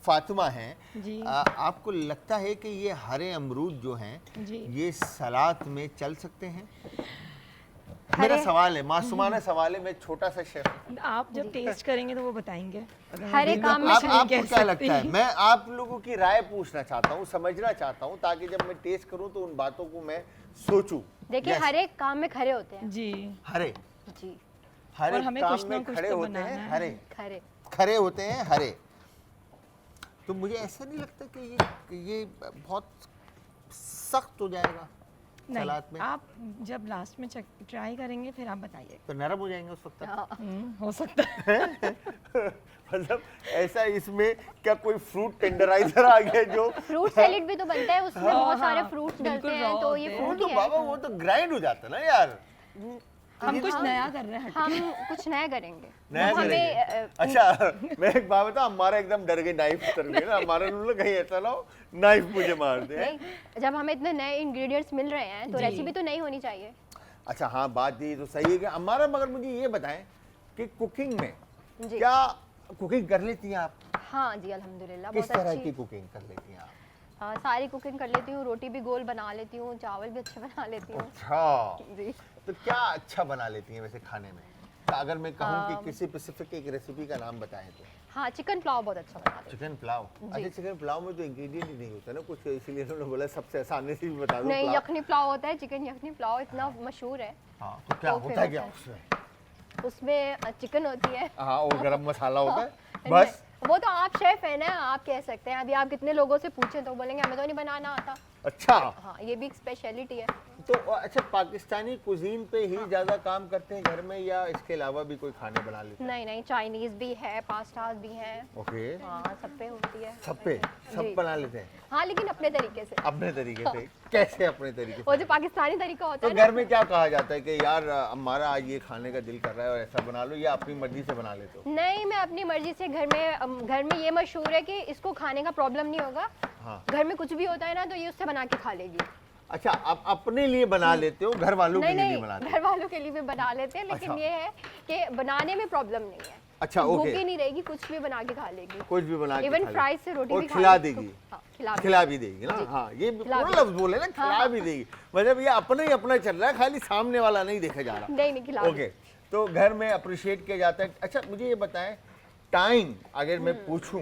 फातिमा हैं, आपको लगता है कि ये हरे अमरूद जो हैं ये सलाद में चल सकते हैं? मेरा सवाल है, मासूमाना सवाल है, मैं छोटा सा शेफ। आप जब टेस्ट करेंगे तो वो बताएंगे। हर एक काम में आपको क्या लगता है? मैं आप लोगों की राय पूछना चाहता हूँ, समझना चाहता हूँ, ताकि जब मैं टेस्ट करूँ तो उन बातों को मैं सोचूं। देखिए, हर एक काम में खरे होते हैं जी, हरे जी, हर और एक हमें काम कुछ ना में कुछ खड़े तो होते बनाना हैं, है। हरे खरे खड़े होते हैं, हरे। तो मुझे ऐसा नहीं लगता कि ये बहुत सख्त हो जाएगा सलाद में? आप जब लास्ट में ट्राई करेंगे फिर आप बताइए। तो नरम हो जाएंगे उस वक्त तक? हो सकता है। मतलब ऐसा, इसमें क्या कोई फ्रूट टेंडराइजर आ गया जो फ्रूट सैलेड भी तो बनता है, उसमें बहुत सारे फ्रूट्स बिल्कुल डलते हैं, तो ये वो फ्रूट तो ही है। बाबा वो तो ग्राइंड हो जाता है ना यार। हम कुछ नया कर रहे हैं। हम कुछ नया करेंगे। नया हमें करेंगे। अच्छा, मैं एक बात बता, हमारा एकदम डर गए नाइफ तर गए ना, हमारा लोग कहीं ऐसा ना हो नाइफ मुझे मार दे। नहीं, जब हमें इतने नए इंग्रेडिएंट्स मिल रहे हैं तो रेसिपी तो नई होनी चाहिए। अच्छा हाँ, बात ये तो सही है कि हमारा, मगर मुझे ये बताएं कि कुकिंग में जी। क्या कुकिंग कर लेती हैं आप? हाँ जी, अल्हम्दुलिल्लाह, किस बहुत तरह अच्छी। की कुकिंग कर लेती हैं आप? सारी कुकिंग कर लेती हूँ, रोटी भी गोल बना लेती हूँ, चावल भी अच्छे बना लेती हूँ। अच्छा, जी। तो क्या अच्छा बना लेती हैं वैसे खाने में? तो अगर मैं कहूँ कि किसी स्पेसिफिक एक रेसिपी का नाम बताएं तो? हाँ, चिकन पुलाव बहुत अच्छा बनाते हैं। चिकन पुलाव, अच्छा चिकन पुलाव में तो इंग्रेडिएंट ही नहीं होता ना कुछ, इसलिए उन्होंने बोला सबसे आसानी से भी बता दो। नहीं, यखनी पुलाव होता है, चिकन यखनी पुलाव इतना मशहूर है। हाँ, तो क्या तो होता है फिर क्या होता उसमें? उसमें चिकन होती है। हाँ, और गरम मसाला होता है बस। वो तो आप शेफ है ना, आप कह सकते हैं। अभी आप कितने लोगों से पूछें तो बोलेंगे हमें तो नहीं बनाना आता। अच्छा, हाँ, ये भी एक स्पेशलिटी है। तो अच्छा पाकिस्तानी कुजीन पे ही ज्यादा काम करते हैं घर में, या इसके अलावा भी कोई खाने बना लेते हैं? नहीं नहीं, चाइनीज भी है, पास्ताज भी हैं। ओके, हाँ, सब पे होती है। सब पे सब जी। बना लेते हैं हाँ, लेकिन अपने तरीके से। अपने तरीके से। कैसे अपने तरीके वो से? जो पाकिस्तानी तरीका होता तो है ना। घर में क्या कहा जाता है कि यार हमारा आज ये खाने का दिल कर रहा है और ऐसा बना लो, या अपनी मर्जी से बना लेते हो? नहीं, मैं अपनी मर्जी से घर में ये मशहूर है कि इसको खाने का प्रॉब्लम नहीं होगा। हाँ। घर में कुछ भी होता है ना तो ये उससे बना के खा लेगी। अच्छा, आप अपने लिए बना लेते हो, घर वालों के नहीं लिए नहीं नहीं, बनाते? घर वालों के लिए भी बना लेते हैं, लेकिन अच्छा। ये है कि बनाने में प्रॉब्लम नहीं है। अच्छा, ओके। भूखी नहीं रहेगी, कुछ भी बना के खा लेगी। कुछ भी बना के इवन खा ले। फ्राइज से रोटी और भी खिला लेगी। देगी। हाँ, खिला भी देगी ना। हाँ, ये खिला पूरा भी लफ्ज बोले ना, खिला भी देगी। मतलब ये अपना ही अपना चल रहा है, खाली सामने वाला नहीं देखा जा रहा। नहीं नहीं, खिला ओके, तो घर में अप्रिशिएट किया जाता है। अच्छा, मुझे ये बताएं, टाइम अगर मैं पूछूं,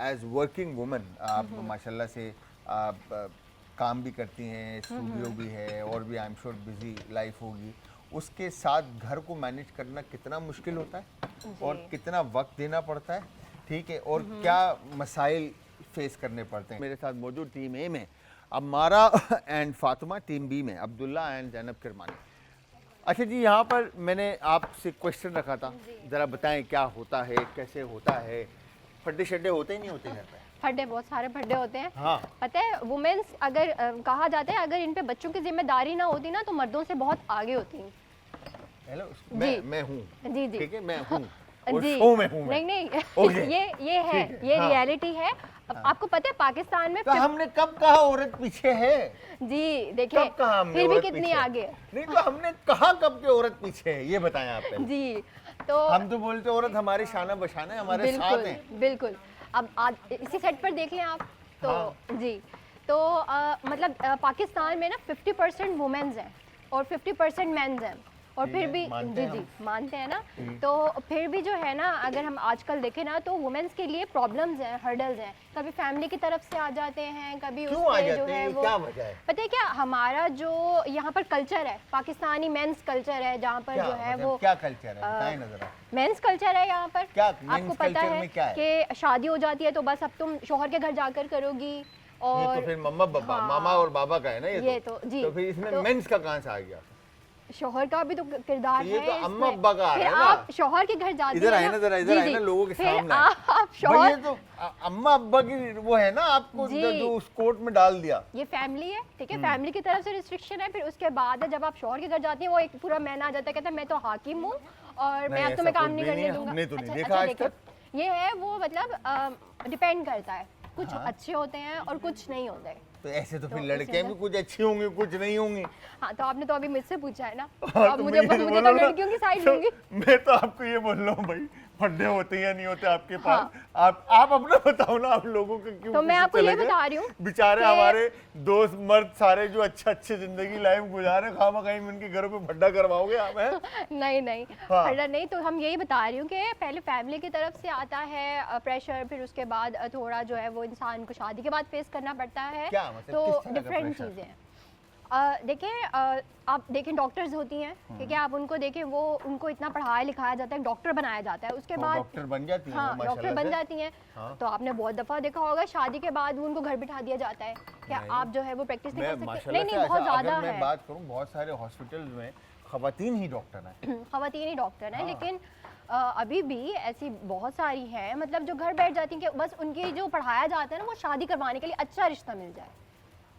एज वर्किंग वुमन, आप माशाल्लाह से आप काम भी करती हैं, स्टूडियो भी है, और भी I am sure busy life होगी, उसके साथ घर को मैनेज करना कितना मुश्किल होता है और कितना वक्त देना पड़ता है, ठीक है, और क्या मसाइल फेस करने पड़ते हैं? मेरे साथ मौजूद टीम ए में Ammara and Fatima, team B में अब्दुल्ला एंड जैनब किरमानी। अच्छा जी, यहाँ पर मैंने आपसे क्वेश्चन रखा था, ज़रा बताएं क्या होता है, कैसे होता है? फड्डे शड्डे होते ही नहीं होते घर पे? फड्डे, बहुत सारे फड्डे होते हैं। हाँ। पता है, वुमेन्स अगर कहा जाता है अगर इन पे बच्चों की जिम्मेदारी ना होती ना तो मर्दों से बहुत आगे होती हैं। हेलो, जी। मैं हूँ, जी जी ठीक है, मैं हूँ और जी। शो में हूँ मैं। नहीं नहीं, ओके। ये है, ठीक है, ये हाँ। रियलिटी है। अब आपको पता है पाकिस्तान में तो हमने कब कहा औरत पीछे है? जी देखिए, कब कहा हमने फिर भी औरत कितनी पीछे है? आगे है। नहीं, तो हमने कहा कब के औरत पीछे है, ये बताएं आप पहले। जी, तो हम तो बोलते औरत हमारे शाना बशाना है, हमारे साथ बिल्कुल है। बिल्कुल। अब आज इसी सेट पर देख लें आप तो। हाँ। जी, तो मतलब पाकिस्तान में ना 50% वुमेन्स हैं और 50% मेंस हैं, और ठीक फिर है, भी मानते जी हैं जी मानते हैं ना। तो फिर भी जो है ना, अगर हम आजकल देखें ना तो वुमेन्स के लिए प्रॉब्लम्स हैं, हर्डल्स हैं। कभी फैमिली की तरफ से आ जाते हैं, कभी क्यों उस आ पे जो जाते है हैं, वो क्या वजह है? पता है क्या, हमारा जो यहाँ पर कल्चर है, पाकिस्तानी मेंस कल्चर है, जहाँ पर क्या जो है मतलब वो क्या कल्चर है, बताएं ना जरा। मेंस कल्चर है यहाँ पर। क्या आपको men's पता culture है में क्या है? कि शादी हो जाती है तो बस अब तुम शोहर के घर जाकर करोगी, ये और तो फिर मम्मा पापा, हाँ। मामा और बाबा का है ना ये तो, जी। तो फिर इसमें तो- मेंस का कहां से आ गया? शोहर का भी तो किरदार ये है तो इसमें। अम्मा अब्बा का आ फिर रहा है ना। आप शोहर के घर जाते इधर हैं आए ना जरा, इधर जी, आए जी। ना, लोगों के फिर सामने आप भाई, शोहर, ये तो अम्मा अब्बा की वो है ना, आपको जी। जो उस कोर्ट में डाल दिया। ये फैमिली है, ठीक है, फैमिली की तरफ से रिस्ट्रिक्शन है। फिर उसके बाद है, जब आप शोहर के घर जाती हैं वो एक पूरा मैन आ जाता है, कहता है मैं तो हाकिम हूँ और मैं नहीं, अब तुम्हें ऐसा काम कुछ नहीं भी करने नहीं है, दूंगा। हमने तो नहीं अच्छा, देखा आज देखिए, तक। ये है वो, मतलब डिपेंड करता है, कुछ अच्छे होते हैं और कुछ नहीं होते। तो ऐसे तो फिर तो लड़के इसमें भी कुछ अच्छी होंगी, कुछ नहीं होंगी। हाँ, तो आपने तो अभी मुझसे पूछा है ना, तो हाँ, अब तो मुझे मैं ये मुझे बोल तो रहा हूँ लड़कियों की साइड तो लूंगी। मैं तो आपको ये बोल रहा हूँ भाई, फड्डे होते हैं या नहीं होते आपके पास? आप अपना बताओ ना, आप लोगों के क्यों तो मैं पीछे आपको ये चले गए? बता रही हूँ बेचारे कि- हमारे दोस्त मर्द सारे जो अच्छे जिंदगी लाइफ गुजारे, खामा कहीं उनके घरों पे भड्डा करवाओगे आप, हैं? नहीं नहीं, हाँ। फर्डा नहीं, तो हम यही बता रही हूँ कि पहले फैमिली की तरफ से आता है प्रेशर, फिर उसके बाद थोड़ा जो है वो इंसान को शादी के बाद फेस करना पड़ता है। क्या मतलब, तो किस तरह का डिफरेंट pressure? चीज़ें हैं। देखिए, आप देखें डॉक्टर्स होती हैं, ठीक है, आप उनको देखें, वो उनको इतना पढ़ाया लिखाया जाता है, डॉक्टर बनाया जाता है, उसके वो बाद डॉक्टर बन जाती हैं हाँ वो डॉक्टर माशाल्लाह बन से। जाती हैं। हाँ। तो आपने बहुत दफ़ा देखा होगा शादी के बाद उनको घर बिठा दिया जाता है, क्या नहीं। आप जो है वो प्रैक्टिस नहीं मैं कर सकते? माशाल्लाह नहीं से नहीं, बहुत ऐसा ज़्यादा अगर मैं है। बात करूं, बहुत सारे हॉस्पिटल्स में खवातीन ही डॉक्टर हैं। खवातीन ही डॉक्टर हैं, हाँ। लेकिन अभी भी ऐसी बहुत सारी हैं, मतलब जो घर बैठ जाती हैं कि बस उनकी जो पढ़ाया जाता है ना वो शादी करवाने के लिए अच्छा रिश्ता मिल जाए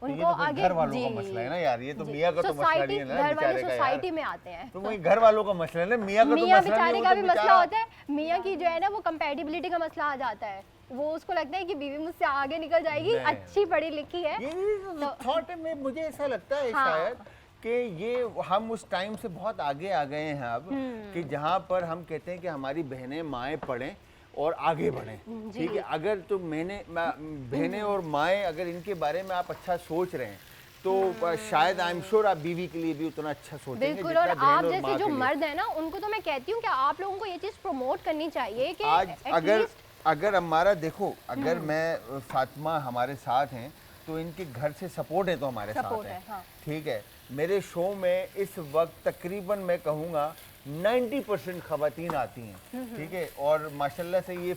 तो ये उनको तो फिर आगे। घर वालों का जी, मसला है ना यार, ये तो जी। मियाँ का तो मसला नहीं है ना घर वाले बेचारे का यार। सोसाइटी में आते हैं, तो वही घर वालों का मसला है ना, मियाँ का तो मियाँ मसला नहीं बेचारे होता, का भी मसला बेचारा- होता है। मियाँ की जो है ना वो कंपैटिबिलिटी का मसला आ जाता है, वो उसको लगता है कि बीवी मुझसे आगे निकल जाएगी, नहीं। अच्छी पढ़ी लिखी है। ये थॉट में मुझे ऐसा लगता है हाँ। शायद कि ये हम उस टाइम से बहुत आगे आ गए हैं अब, कि जहाँ पर हम कहते हैं कि हमारी बहनें माएँ पढ़ें और आगे बढ़ें, ठीक है। अगर तो बहनें और माएँ अगर इनके बारे में आप अच्छा सोच रहे हैं तो शायद आई एम श्योर आप बीवी के लिए भी उतना अच्छा सोचेंगे बिल्कुल, जितना और बहन आप और जैसे माँ जो के लिए। मर्द है ना उनको तो मैं कहती हूँ कि आप लोगों को ये चीज़ प्रमोट करनी चाहिए कि आज at अगर least अगर हमारा देखो, अगर मैं फातिमा हमारे साथ हैं तो इनके घर से सपोर्ट है तो हमारे साथ Support है, है, हाँ। ठीक है। मेरे शो में इस वक्त तकरीबन मैं कहूँगा 90% खवातीन आती हैं, ठीक है। और माशाल्लाह से ये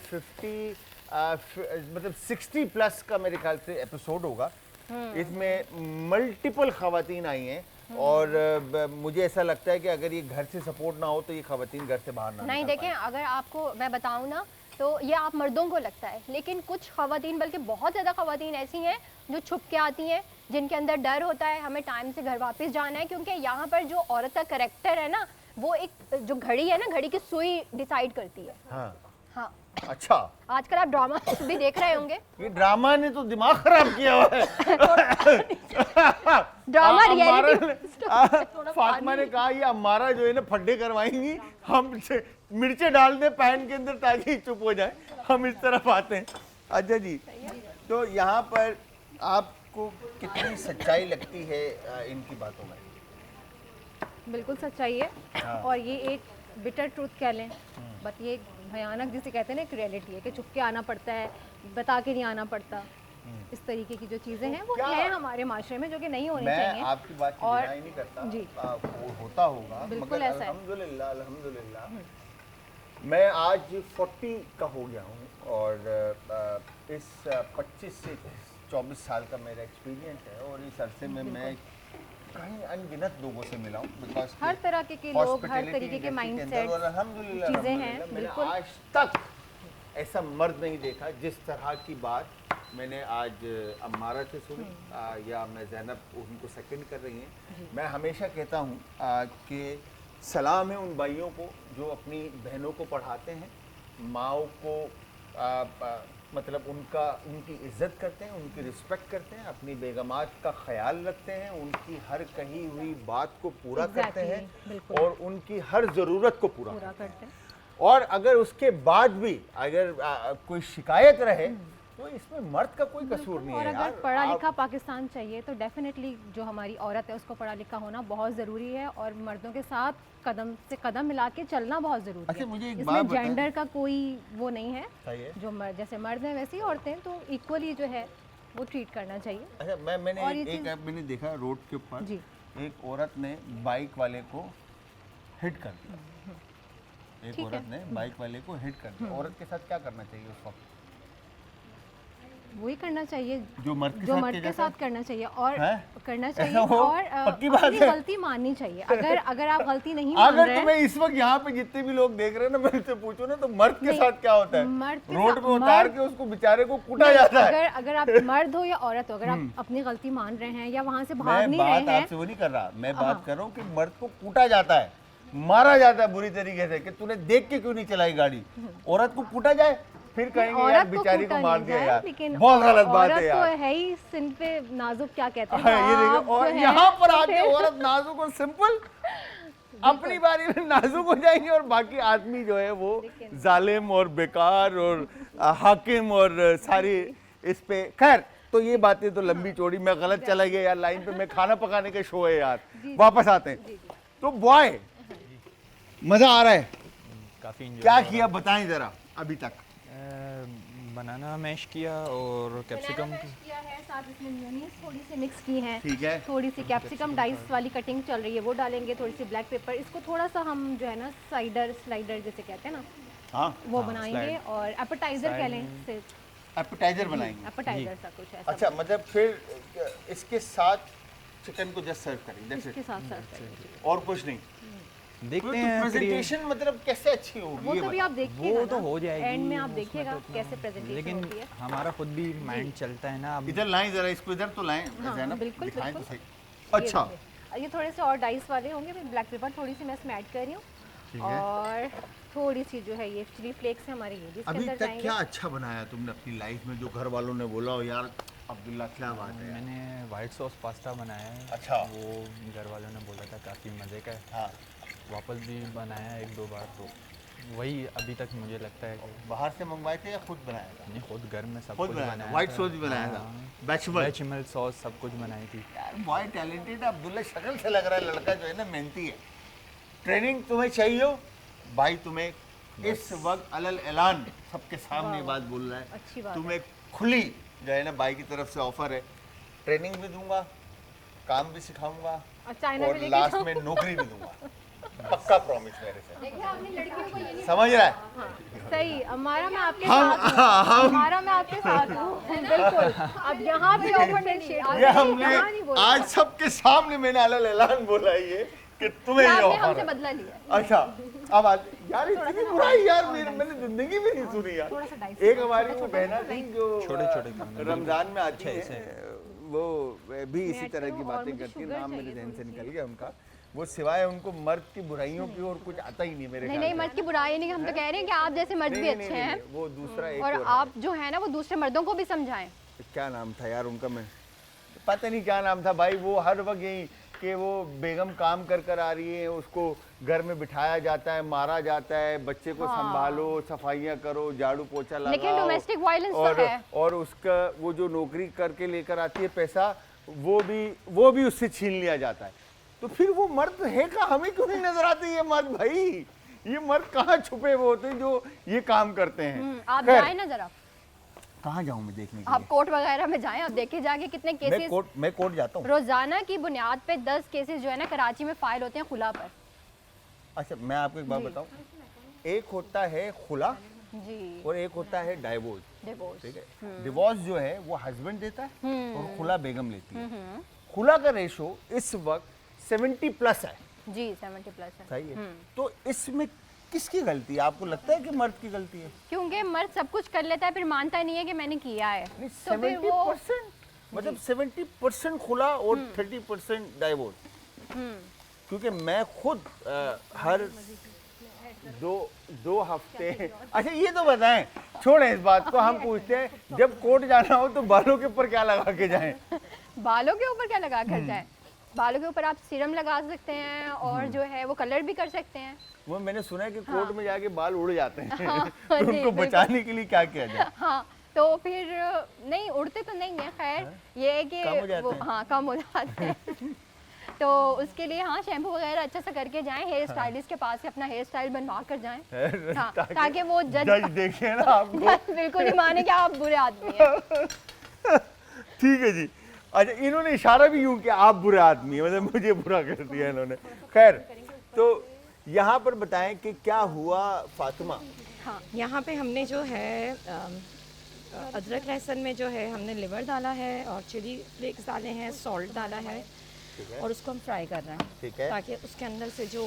मतलब 60 प्लस का मेरे ख्याल से एपिसोड होगा। इसमें मल्टीपल खवातीन आई हैं और मुझे ऐसा लगता है कि अगर ये घर से सपोर्ट ना हो तो ये खवातीन घर से बाहर ना नहीं, निकल देखें, अगर आपको मैं बताऊं ना, तो ये आप मर्दों को लगता है, लेकिन कुछ खवातीन, बल्कि बहुत ज़्यादा खवातीन ऐसी हैं जो छुप के आती हैं, जिनके अंदर डर होता है हमें टाइम से घर वापस जाना है, क्योंकि यहाँ पर जो औरत का करेक्टर है ना, वो एक जो घड़ी है ना, घड़ी की सुई डिसाइड करती है। हाँ, हाँ, अच्छा। आजकल आप ड्रामा भी देख रहे होंगे। ये ड्रामा ने तो दिमाग खराब किया हुआ है। ड्रामा फातिमा ने कहा ये हमारा जो है ना फड्डे करवाएंगी, हम मिर्चे डाल दे पैन के अंदर ताकि चुप हो जाए, हम इस तरफ आते हैं। अच्छा जी, तो यहाँ पर आपको कितनी सच्चाई लगती है इनकी बातों में? बिल्कुल सच्चाई है। हाँ। और ये एक बिटर ट्रूथ कह लें, बट ये भयानक जिसे कहते हैं ना, एक रियलिटी है कि छुप के आना पड़ता है, बता के नहीं आना पड़ता। इस तरीके की जो चीज़ें हैं वो क्या- हैं हमारे माशरे में, जो कि नहीं होनी मैं चाहिए। आपकी बात की और- डिनाई नहीं करता, जी। वो होता होगा, बिल्कुल मगर ऐसा है। अल्हम्दुलिल्लाह अल्हम्दुलिल्लाह मैं आज 40 का हो गया हूँ और इस 25 से 24 साल का मेरा एक्सपीरियंस है और इस अरसे में मैं कहीं अनगिनत लोगों से मिला हूँ, बिकॉज हर तरह के लोग, हर तरीके के माइंडसेट, और अल्हम्दुलिल्लाह चीज़ें हैं, अल्हम्दुलिल्लाह, मैंने बिल्कुल। आज तक ऐसा मर्द नहीं देखा जिस तरह की बात मैंने आज अम्मारा से सुनी या मैं ज़ैनब उनको सेकंड कर रही हैं। मैं हमेशा कहता हूँ कि सलाम है उन भाइयों को जो अपनी बहनों को पढ़ाते हैं, माओ को मतलब उनकी इज्जत करते हैं, उनकी रिस्पेक्ट करते हैं, अपनी बेगमात का ख्याल रखते हैं, उनकी हर कही हुई बात को पूरा करते हैं बिल्कुल। और उनकी हर ज़रूरत को पूरा पूरा करते हैं। करते हैं। और अगर उसके बाद भी अगर कोई शिकायत रहे तो इसमें मर्द का कोई कसूर नहीं और है अगर यार। पढ़ा आप- लिखा पाकिस्तान चाहिए तो डेफिनेटली जो हमारी औरत है उसको पढ़ा लिखा होना बहुत ज़रूरी है, और मर्दों के साथ कदम से कदम मिला के चलना बहुत ज़रूरी अच्छा, है। मुझे एक इसमें बात बताएं। जेंडर का कोई वो नहीं है, सही है। जो जैसे मर्द हैं वैसे ही औरतें, तो इक्वली जो है वो ट्रीट करना चाहिए। अच्छा, मैंने और ये एक चीज़- मैंने देखा रोड के ऊपर जी। एक औरत ने बाइक वाले को हिट कर दिया। एक ठीक औरत है। ने बाइक वाले को हिट कर दिया। औरत के साथ क्या करना चाहिए उस वक्त? वही करना चाहिए जो मर्द के जो साथ मर्द किया के जाता है? साथ करना चाहिए, और हैं? करना चाहिए। ऐसा हो? और पक्की बात अपनी है। गलती माननी चाहिए। अगर आप गलती नहीं मान अगर रहे तुम्हें इस वक्त यहाँ पे जितने भी लोग देख रहे हैं ना, मैं उनसे पूछूं ना, तो मर्द के नहीं, साथ क्या होता है? मर्द के रोड साथ- पे उतार मर्द- के उसको बेचारे को कूटा नहीं, जाता है। अगर आप मर्द हो या औरत हो, अगर आप अपनी गलती मान रहे हैं या वहाँ से भाग मैं नहीं बात रहे हैं, आपसे वो नहीं कर रहा, मैं हाँ। बात कर रहा हूँ कि मर्द को कूटा जाता है, मारा जाता है बुरी तरीके से कि तूने देख के क्यों नहीं चलाई गाड़ी। औरत को कूटा जाए फिर कहेंगे यार औरत को बेचारी को कूटा मार नहीं दिया जाए, यार, लेकिन बहुत गलत बात औरत है यार। तो है ही सिन पे नाजुक, क्या कहते हैं हाँ, ये आप देखो, और जो है, यहाँ पर तो आके फिर- औरत नाजुक और सिंपल अपनी बारी में नाजुक हो जाएंगे और बाकी आदमी जो है वो जालिम और बेकार और हाकिम और सारी इस पे। खैर, तो ये बातें तो लंबी चौड़ी, मैं गलत चला गया यार लाइन पे। मैं खाना पकाने का शो है यार, वापस आते हैं। तो बॉय, मजा आ रहा है? काफ़ी इंजॉय क्या किया बताएं जरा अभी तक। बनाना मैश किया और कैप्सिकम किया है, साथ इसमें मेयोनीज थोड़ी सी मिक्स की है, ठीक है। थोड़ी सी कैप्सिकम डाइस वाली कटिंग चल रही है वो डालेंगे, थोड़ी सी ब्लैक पेपर, इसको थोड़ा सा हम जो है ना स्लाइडर जैसे कहते हैं ना, हाँ, वो बनाएंगे, और एपेटाइजर कह लें, एपेटाइजर बनाएंगे। एपेटाइजर सा कुछ ऐसा अच्छा, मतलब फिर इसके साथ चिकन को जस्ट सर्व करें, that's it। इसके साथ सर्व करेंगे। और कुछ नहीं। देखते तो हैं प्रेजेंटेशन मतलब कैसे अच्छी होगी वो ये तो भी बताओ। आप देखिएगा वो तो ना, हो जाएगी, एंड में आप उसमें देखिएगा तो इतना- कैसे प्रेजेंटेशन लेकिन होती है। हमारा खुद भी माइंड चलता है ना। अब इधर लाएं जरा, इसको इधर तो लाएं हाँ, ज़ैनब, बिल्कुल, दिखाएं तो बिल्कुल। सही। अच्छा, ये थोड़े से और डाइस वाले होंगे, मैं ब्लैक पेपर थोड़ी सी मैं इसमें ऐड कर रही ठीक हूँ, है। और थोड़ी सी जो है ये चिली फ्लेक्स है हमारे, ये भी इसके अभी अंदर तक जाएंगे। क्या अच्छा बनाया तुमने अपनी लाइफ में जो घर वालों ने बोला हो यार अब्दुल्ला क्या बात है यार। मैंने वाइट सॉस पास्ता बनाया है। अच्छा। वो घर वालों ने बोला था काफ़ी मज़े का है। हाँ, वापस भी बनाया 1-2 बार, तो वही अभी तक मुझे लगता है कि बाहर से मंगवाए थे या खुद बनाया था? मैंने खुद घर में सब खुद कुछ बनाया था, बनाया व्हाइट था। सॉस भी बनाया था, हाँ, बैचमल। बेचमल सॉस सब कुछ बनाई थी। यार बॉय टैलेंटेड है अब्दुल्ला, शक्ल से लग रहा है लड़का जो है ना मेहनती है। ट्रेनिंग तुम्हें चाहिए हो भाई, तुम्हें इस वक्त अलल ऐलान सबके सामने ये बात बोल रहा है, अच्छी बात तुम्हें खुली जो है ना भाई की तरफ से ऑफर है, ट्रेनिंग भी दूंगा, काम भी सिखाऊंगा और चाइना और भी लेके लास्ट जाऊं। में नौकरी भी दूंगा। पक्का प्रॉमिस मेरे से, देखिए आपने लड़कियों को ये समझ रहा है? सही, हमारा मैं आपके हम साथ हूँ, हमारा मैं आपके साथ हूँ, बिल्कुल। अब यहाँ पे ऑफर नहीं ये यहाँ हमने नहीं बोल आज सबके सामने मैंने अलल ऐलान बोला है ये कि तुम्हें ये आपने ऑफर हमसे है। बदला लिया। अच्छा अब आज यार इतनी बुराई यार मैंने जिंदगी में नहीं सुनी यार। एक हमारी वो बहना थी जो छोटे-छोटे काम है। रमजान में आती ऐसे है, वो भी इसी तरह की बातें करती है, नाम मेरे जहन से निकल गया उनका। वो सिवाय उनको मर्द की बुराइयों की और कुछ आता ही नहीं मेरे नहीं ख्याल नहीं से। मर्द की बुराई नहीं, हम तो कह रहे हैं कि आप जैसे मर्द भी नहीं, अच्छे नहीं, हैं नहीं, वो दूसरा एक और और आप जो है ना वो दूसरे मर्दों को भी समझाएं। है। क्या नाम था यार उनका, मैं पता नहीं क्या नाम था भाई। वो हर वक्त यही कि वो बेगम काम कर कर आ रही है, उसको घर में बिठाया जाता है, मारा जाता है, बच्चे को संभालो, सफाइयाँ करो, झाड़ू पोछा लगाओ। लेकिन domestic violence तो और, है। और उसका वो जो नौकरी करके लेकर आती है पैसा, वो भी उससे छीन लिया जाता है। तो फिर वो मर्द है का हमें क्यों नहीं नजर आते ये मर्द भाई? ये मर्द कहाँ छुपे हुए होते हैं जो ये काम करते हैं? आप खैर, जाएं ना जरा, कहाँ जाऊँ मैं देखने के आप लिए? कोर्ट वगैरह में जाएं, आप देखे जाके कितने केसेस मैं कोर्ट जाता हूँ। रोजाना की बुनियाद पे 10 केसेस जो है ना कराची में फाइल होते हैं खुला पर। अच्छा मैं आपको एक बात बताऊं, एक होता है खुला जी, और एक होता है डाइवोर्स। डिवोर्स। ठीक है, डिवोर्स जो है वो हस्बैंड देता है और खुला बेगम लेती है। खुला का रेशो इस वक्त 70+ है। जी 70+ है। सही है। तो इसमें किसकी गलती है? आपको लगता है कि मर्द की गलती है? क्योंकि मर्द सब कुछ कर लेता है फिर मानता नहीं है कि मैंने किया है, नहीं, तो फिर वो 70% मतलब 70% खुला और 30% डाइवोर्स। क्योंकि मैं खुद हर दो हफ्ते, अच्छा ये तो बताएं, छोड़ें इस बात को, हम पूछते हैं जब कोर्ट जाना हो तो बालों के ऊपर क्या लगा के जाएं? बालों के ऊपर क्या लगा कर जाए? बालों के ऊपर आप सीरम लगा सकते हैं और जो है वो कलर भी कर सकते हैं। वो मैंने सुना है कि कोर्ट में जाके बाल उड़ जाते हैं हाँ, तो जी, उनको बिल्कुल। बचाने के लिए क्या किया जाए? हाँ तो फिर नहीं उड़ते तो नहीं है, खैर ये है कि कम हो जाते वो हैं। हाँ कम हो जाते हैं तो उसके लिए हाँ शैम्पू वगैरह अच्छा सा करके जाएं, हेयर स्टाइलिस्ट के पास से अपना हेयर स्टाइल बनवा कर जाएं। हाँ, ताकि वो जज देखे ना आपको। बिल्कुल ही माने कि आप बुरे आदमी हैं। ठीक है जी। अच्छा इन्होंने इशारा भी यूं किया आप बुरे आदमी हैं, मतलब मुझे बुरा कर दिया इन्होंने। खैर तो यहाँ पर बताएं कि क्या हुआ फातिमा? हाँ, यहाँ पे हमने जो है अदरक लहसुन में जो है हमने लिवर डाला है और चिली फ्लेक्स डाले हैं, सॉल्ट डाला है और उसको हम फ्राई कर रहे हैं। ठीक है। ताकि उसके अंदर से जो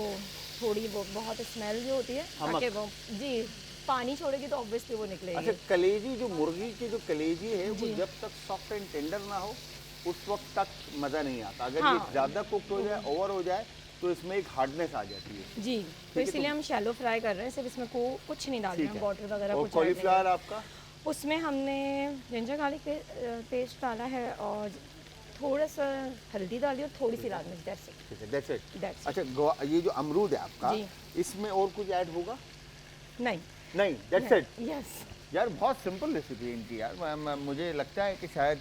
थोड़ी वो बहुत स्मेल जो होती है, ताकि वो जी पानी छोड़ेगी तो ऑब्वियसली वो निकलेगी। अच्छा कलेजी, जो मुर्गी की जो कलेजी है वो जब तक सॉफ्ट एंड टेंडर ना हो उस वक्त तक मज़ा नहीं आता। अगर ये ज़्यादा कुक हो जाए, ओवर हो जाए तो इसमें एक हार्डनेस आ जाती है। जी, तो इसलिए हम शैलो फ्राई कर रहे हैं, सिर्फ इसमें कुछ नहीं डाल रहे हैं, वाटर वगैरह और कुछ ऐड नहीं कॉलीफ्लावर आपका? है। उसमें हमने जिंजर गार्लिक पेस्ट डाला है और थोड़ा सा हल्दी डाली और थोड़ी सी लाल मिर्च। That's it. ठीक है, that's it। That's अच्छा ये जो अमरूद है आपका, जी। इसमें और कुछ ऐड होगा? नहीं, नहीं, that's it। यस। यार बहुत सिंपल रेसिपी है इनकी यार। मुझे लगता है कि शायद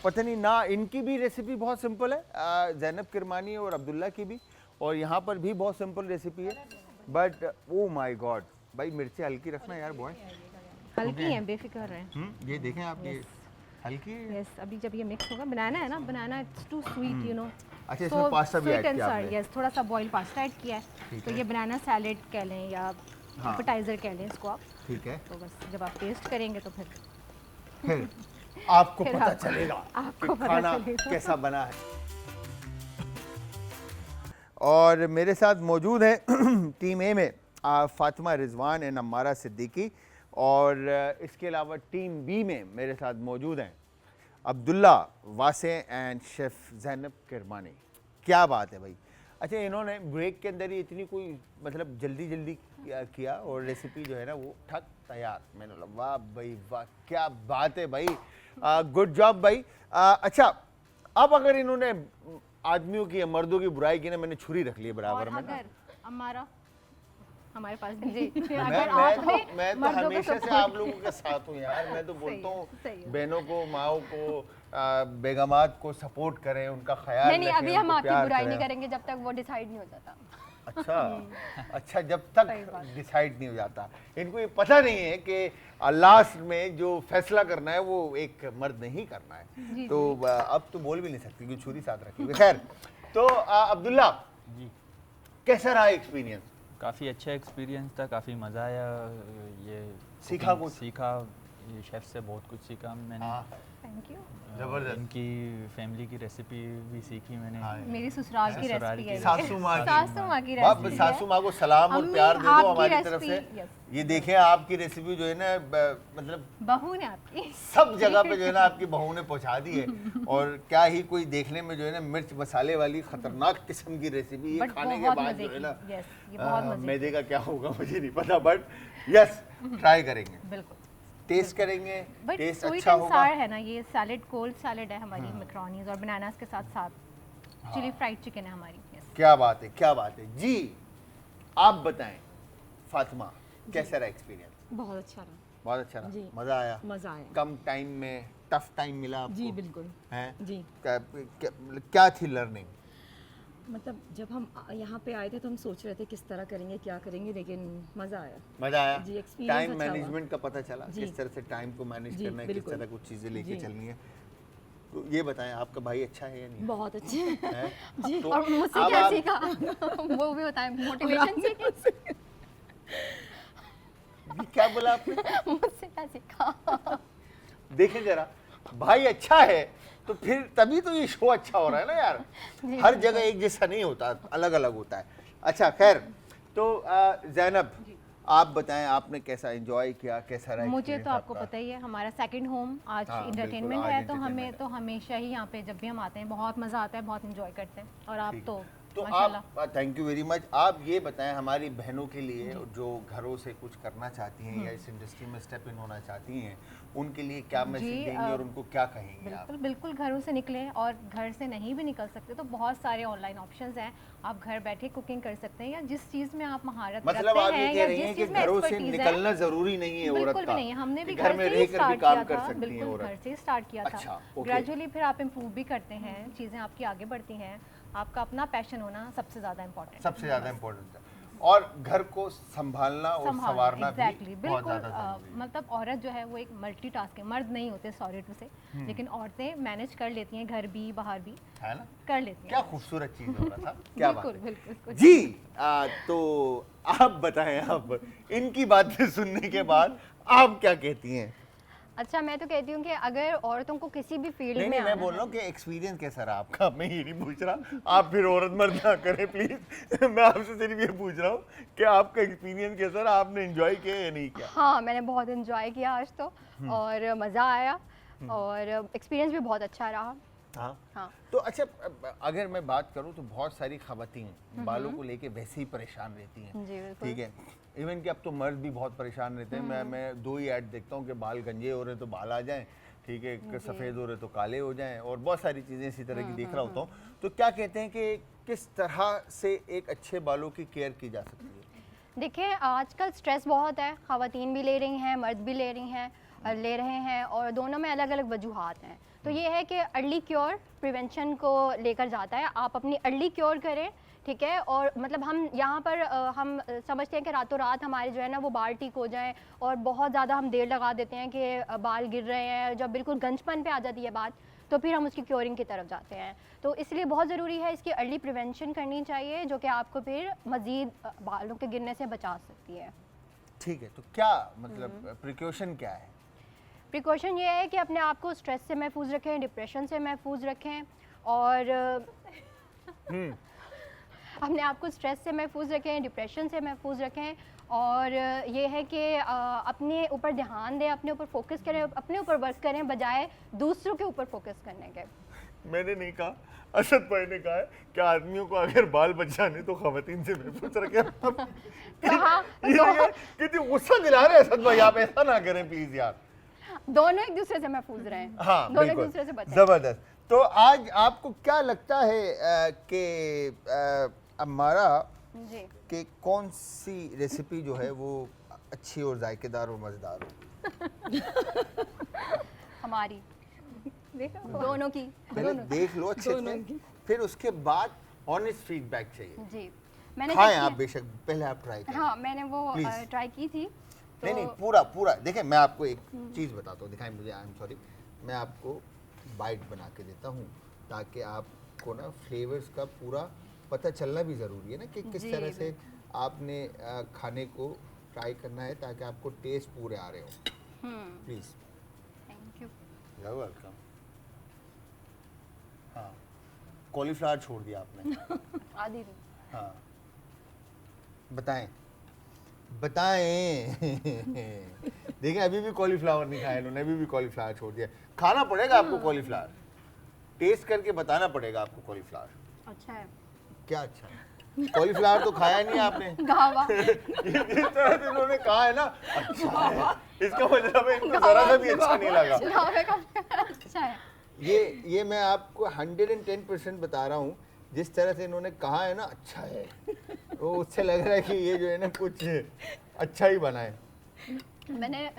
पता नहीं ना, इनकी भी रेसिपी बहुत सिंपल है, ज़ैनब किरमानी और अब्दुल्ला की भी, और यहाँ पर भी बहुत सिंपल रेसिपी है। बट ओ माय गॉड भाई, मिर्ची हल्की रखना यार बॉय। हल्की हैं, बेफिक्र रहें। ये देखें आप, ये हल्की है। यस, अभी जब ये मिक्स होगा, बनाना है ना, banana it's too sweet you know. अच्छा इसमें पास्ता भी ऐड किया आपने? यस, थोड़ा सा बॉइल पास्ता ऐड किया है, तो ये बनाना सैलेड कह लें या एपेटाइजर कह लें इसको आप। ठीक है। तो बस जब आप टेस्ट करेंगे तो फिर आपको फिर पता आपको- चलेगा आपको कि पता खाना चलेगा। कैसा बना है। और मेरे साथ मौजूद हैं टीम ए में फातिमा रिजवान एंड अम्मारा सिद्दीकी, और इसके अलावा टीम बी में मेरे साथ मौजूद हैं अब्दुल्ला वासे एंड शेफ़ ज़ैनब किरमानी। क्या बात है भाई। अच्छा इन्होंने ब्रेक के अंदर ही इतनी कोई मतलब जल्दी किया और रेसिपी जो है ना वो ठक तैयार। मैंने बोला वाह भाई वाह, क्या बात है भाई, गुड जॉब भाई। अच्छा अब अगर इन्होंने आदमियों की या मर्दों की बुराई की ना, मैंने छुरी रख ली है बराबर में ना। अगर हमारा हमारे पास जी मैं तो हमेशा से आप लोगों के साथ हूँ यार। मैं तो बोलता हूँ बहनों को, माओ को, बेगमात को सपोर्ट करें, उनका ख्याल नहीं रखें, अभी हम उनको आपकी प्यार बुराई करें। नहीं करेंगे जब तक वो डिसाइड नहीं हो जाता। अच्छा अच्छा, जब तक डिसाइड नहीं हो जाता, इनको ये पता नहीं है कि लास्ट में जो फैसला करना है वो एक मर्द नहीं करना है। तो अब तो बोल भी नहीं सकती क्योंकि छुरी साथ रखी हुई। खैर, तो अब्दुल्ला जी, कैसा रहा एक्सपीरियंस? काफ़ी अच्छा एक्सपीरियंस था, काफ़ी मज़ा आया। ये सीखा cooking कुछ? सीखा, ये शेफ़ से बहुत कुछ सीखा मैंने। Thank you. जबरदस्त। इनकी फैमिली की रेसिपी भी सीखी मैंने। मेरी ससुराल की ससुराल रेसिपी की है ये। सासू माँ की। सासू माँ की वाह, रेसिपी सासू माँ को सलाम और अम्मी, प्यार दे दो आपकी हमारी तरफ से। Recipe, yes. ये देखें आपकी रेसिपी जो है ना मतलब बहू ने आपकी सब जगह पे जो है ना आपकी बहू ने पहुंचा दी है। और क्या ही कोई देखने में जो है ना मिर्च मसाले वाली खतरनाक किस्म की रेसिपी, ये बट खाने के बहुत बाद मजे जो है ना की, यस, ये बहुत मजे मैदे का क्या होगा मुझे नहीं पता, बट यस ट्राई करेंगे, की, बिल्कुल। टेस्ट करेंगे, बट टेस्ट स्वीट अच्छा एंड होगा। सार है ना, ये सैलेड, कोल्ड सैलेड है हमारी, मैक्रोनीज और बनानास के साथ साथ चिली फ्राइड चिकन है हमारी। यस। क्या बात है, क्या बात है जी। आप बताएं फातिमा, कैसा रहा एक्सपीरियंस? बहुत अच्छा रहा बहुत अच्छा रहा, जी। मजा आया? मज़ा आया कम टाइम में टफ टाइम मिला आपको? जी बिल्कुल हैं? जी। क्या थी लर्निंग? मतलब जब हम यहाँ पे आए थे तो हम सोच रहे थे किस तरह करेंगे, क्या करेंगे, लेकिन मज़ा आया मजा आया? जी, experience टाइम अच्छा हुआ। मैनेजमेंट का पता चला, जी। किस तरह से टाइम को मैनेज जी, करना है, किस बिल्कुल। तरह कुछ चीज़ें लेके जी। चलनी है। तो ये बताएं आपका भाई अच्छा है या नहीं? बहुत अच्छे है? जी। तो और मुझसे अब क्या आप- सीखा वो भी बताएं, मोटिवेशन से क्या बोला आपने? मुझसे क्या सीखा? देखें जरा, भाई अच्छा है तो फिर तभी तो ये शो अच्छा हो रहा है ना यार। हर जगह एक जैसा नहीं होता, अलग अलग होता है। अच्छा खैर, तो ज़ैनब आप बताएं आपने कैसा एंजॉय किया, कैसा रहा मुझे experience तो आपको आपका? पता ही है, हमारा सेकंड होम आज हाँ, इंटरटेनमेंट बिल्कुल, है, आज तो हमें entertainment तो हमेशा ही यहाँ पे जब भी हम आते हैं बहुत मज़ा आता है, बहुत इंजॉय करते हैं। और आप ठीक। तो तो माशाल्लाह। आप थैंक यू वेरी मच। आप ये बताएं हमारी बहनों के लिए जो घरों से कुछ करना चाहती हैं या इस इंडस्ट्री में स्टेप इन होना चाहती हैं, उनके लिए क्या मैसेज देंगे और उनको क्या कहेंगे आप? बिल्कुल बिल्कुल, घरों से निकलें, और घर से नहीं भी निकल सकते तो बहुत सारे ऑनलाइन ऑप्शंस हैं। आप घर बैठे कुकिंग कर सकते हैं, या जिस चीज़ में आप महारत मतलब आप रखते ये हैं कह या रही हैं जिस कि चीज़ में घरों से expertise है, निकलना जरूरी नहीं है औरत बिल्कुल का, भी नहीं। हमने भी कि घर में से ही रहकर भी स्टार्ट काम किया कर था, सकती है बिल्कुल घर औरत। से ही स्टार्ट किया अच्छा, था। ओके। ग्रेजुअली फिर आप इम्प्रूव भी करते हैं, चीज़ें आपकी आगे बढ़ती हैं। आपका अपना पैशन होना सबसे ज़्यादा इम्पोर्टेंट है। सबसे ज़्यादा इम्पोर्टेंट है। और घर को संभालना और संवारना एग्जैक्टली, भी बहुत बिल्कुल। ज़्यादा जरूरी है। मतलब औरत जो है वो एक मल्टीटास्क है, मर्द नहीं होते, सॉरी टू से, लेकिन औरतें मैनेज कर लेती हैं, घर भी बाहर भी है ना? कर लेती क्या हैं। खूबसूरत चीज़ हो रहा था, क्या बात बिल्कुल है। बिल्कुल। जी तो आप बताएं, आप इनकी बातें सुनने के बाद आप क्या कहती हैं? अच्छा, मैं तो कहती हूँ कि अगर औरतों को किसी भी फील्ड नहीं में नहीं, मैं आना बोल है- रहा हूँ कि एक्सपीरियंस कैसा रहा आपका, मैं ये नहीं पूछ रहा आप फिर औरत मर्द ना करें प्लीज। मैं आपसे सिर्फ ये पूछ रहा हूँ कि आपका एक्सपीरियंस कैसा रहा, आपने एंजॉय किया या नहीं किया? हाँ, मैंने बहुत इन्जॉय किया आज तो, और मज़ा आया, और एक्सपीरियंस भी बहुत अच्छा रहा। हाँ हाँ। तो अच्छा, अगर मैं बात करूँ तो बहुत सारी खवातीन बालों को लेके वैसे ही परेशान रहती हैं। जी बिल्कुल। ठीक है, इवन कि अब तो मर्द भी बहुत परेशान रहते हैं। मैं दो ही ऐड देखता हूँ कि बाल गंजे हो रहे हैं तो बाल आ जाएं, ठीक है, सफ़ेद हो रहे तो काले हो जाएं, और बहुत सारी चीज़ें इसी तरह की देख रहा होता हूँ। तो क्या कहते हैं कि किस तरह से एक अच्छे बालों की केयर की जा सकती है? देखिए, आजकल स्ट्रेस बहुत है, ख़वातीन भी ले रही हैं, मर्द भी ले रही हैं, ले रहे हैं, और दोनों में अलग अलग वजूहात हैं। तो ये है कि अर्ली क्योर प्रिवेंशन को लेकर जाता है। आप अपनी अर्ली क्योर करें, ठीक है। और मतलब हम यहाँ पर हम समझते हैं कि रातों रात हमारे जो है ना वो बाल ठीक हो जाएं, और बहुत ज़्यादा हम देर लगा देते हैं कि बाल गिर रहे हैं। जब बिल्कुल गंजपन पे आ जाती है बात, तो फिर हम उसकी क्योरिंग की तरफ जाते हैं। तो इसलिए बहुत ज़रूरी है इसकी अर्ली प्रिवेंशन करनी चाहिए, जो कि आपको फिर मज़ीद बालों के गिरने से बचा सकती है। ठीक है, तो क्या मतलब प्रिकॉशन क्या है? प्रिकॉशन ये है कि अपने आप को स्ट्रेस से महफूज रखें, डिप्रेशन से महफूज रखें, और अपने आप को स्ट्रेस से महफूज रखें, डिप्रेशन से महफूज रखें, और ये है कि अपने ऊपर ध्यान दें, अपने ऊपर फोकस करें, अपने ऊपर वर्क करें बजाय दूसरों के ऊपर फोकस करने के। मैंने नहीं कहा, असद भाई ने कहा है कि आदमियों को अगर बाल बचाने तो खवातीन से महफूज रखें। कितनी गुस्सा दिला रहे हैं असद भाई, आप ऐसा ना करें प्लीज यार। दोनों एक दूसरे से महफूज रहें। हाँ दोनों एक बिल्कुल, दूसरे से बचें। जबरदस्त। तो आज आपको क्या लगता है कि अम्मारा जी। कि कौन सी रेसिपी जो है वो अच्छी और जायकेदार और मज़ेदार हो? हमारी देखो दोनों की। पहले देख लो अच्छे से, फिर उसके बाद ऑनेस्ट फीडबैक चाहिए। जी, मैंने खाएं कच्ची आप है। बेशक, पहले आप ट्राई करें। हाँ मैंने वो Please. ट्राई की थी नहीं नहीं, तो पूरा पूरा देखें, मैं आपको एक चीज़ बताता हूँ, दिखाएं मुझे, आई एम सॉरी, मैं आपको बाइट बना के देता हूँ ताकि आपको ना फ्लेवर्स का पूरा पता चलना भी ज़रूरी है ना कि किस जी, तरह से आपने खाने को ट्राई करना है ताकि आपको टेस्ट पूरे आ रहे हो। Please. Thank you. You welcome. हाँ, कॉलीफ्लावर छोड़ दिया आपने। आदि थी। हाँ, बताएं बताएं। देखिए अभी भी कॉलीफ्लावर नहीं खाया इन्होंने, अभी भी कॉलीफ्लावर छोड़ दिया। खाना पड़ेगा आपको कॉलीफ्लावर, टेस्ट करके बताना पड़ेगा आपको कॉलीफ्लावर। अच्छा है। क्या अच्छा है? कॉलीफ्लावर तो खाया नहीं आपने। गावा। जिस तरह से इन्होंने कहा है ना अच्छा है, इसका मतलब है इनको जरा सा भी अच्छा नहीं लगा। गावे का अच्छा है। ये मैं आपको 110% बता रहा हूँ, जिस तरह से इन्होंने कहा है ना अच्छा है, तो उससे लग रहा है कि ये जो है ना कुछ अच्छा ही बना है। मैंने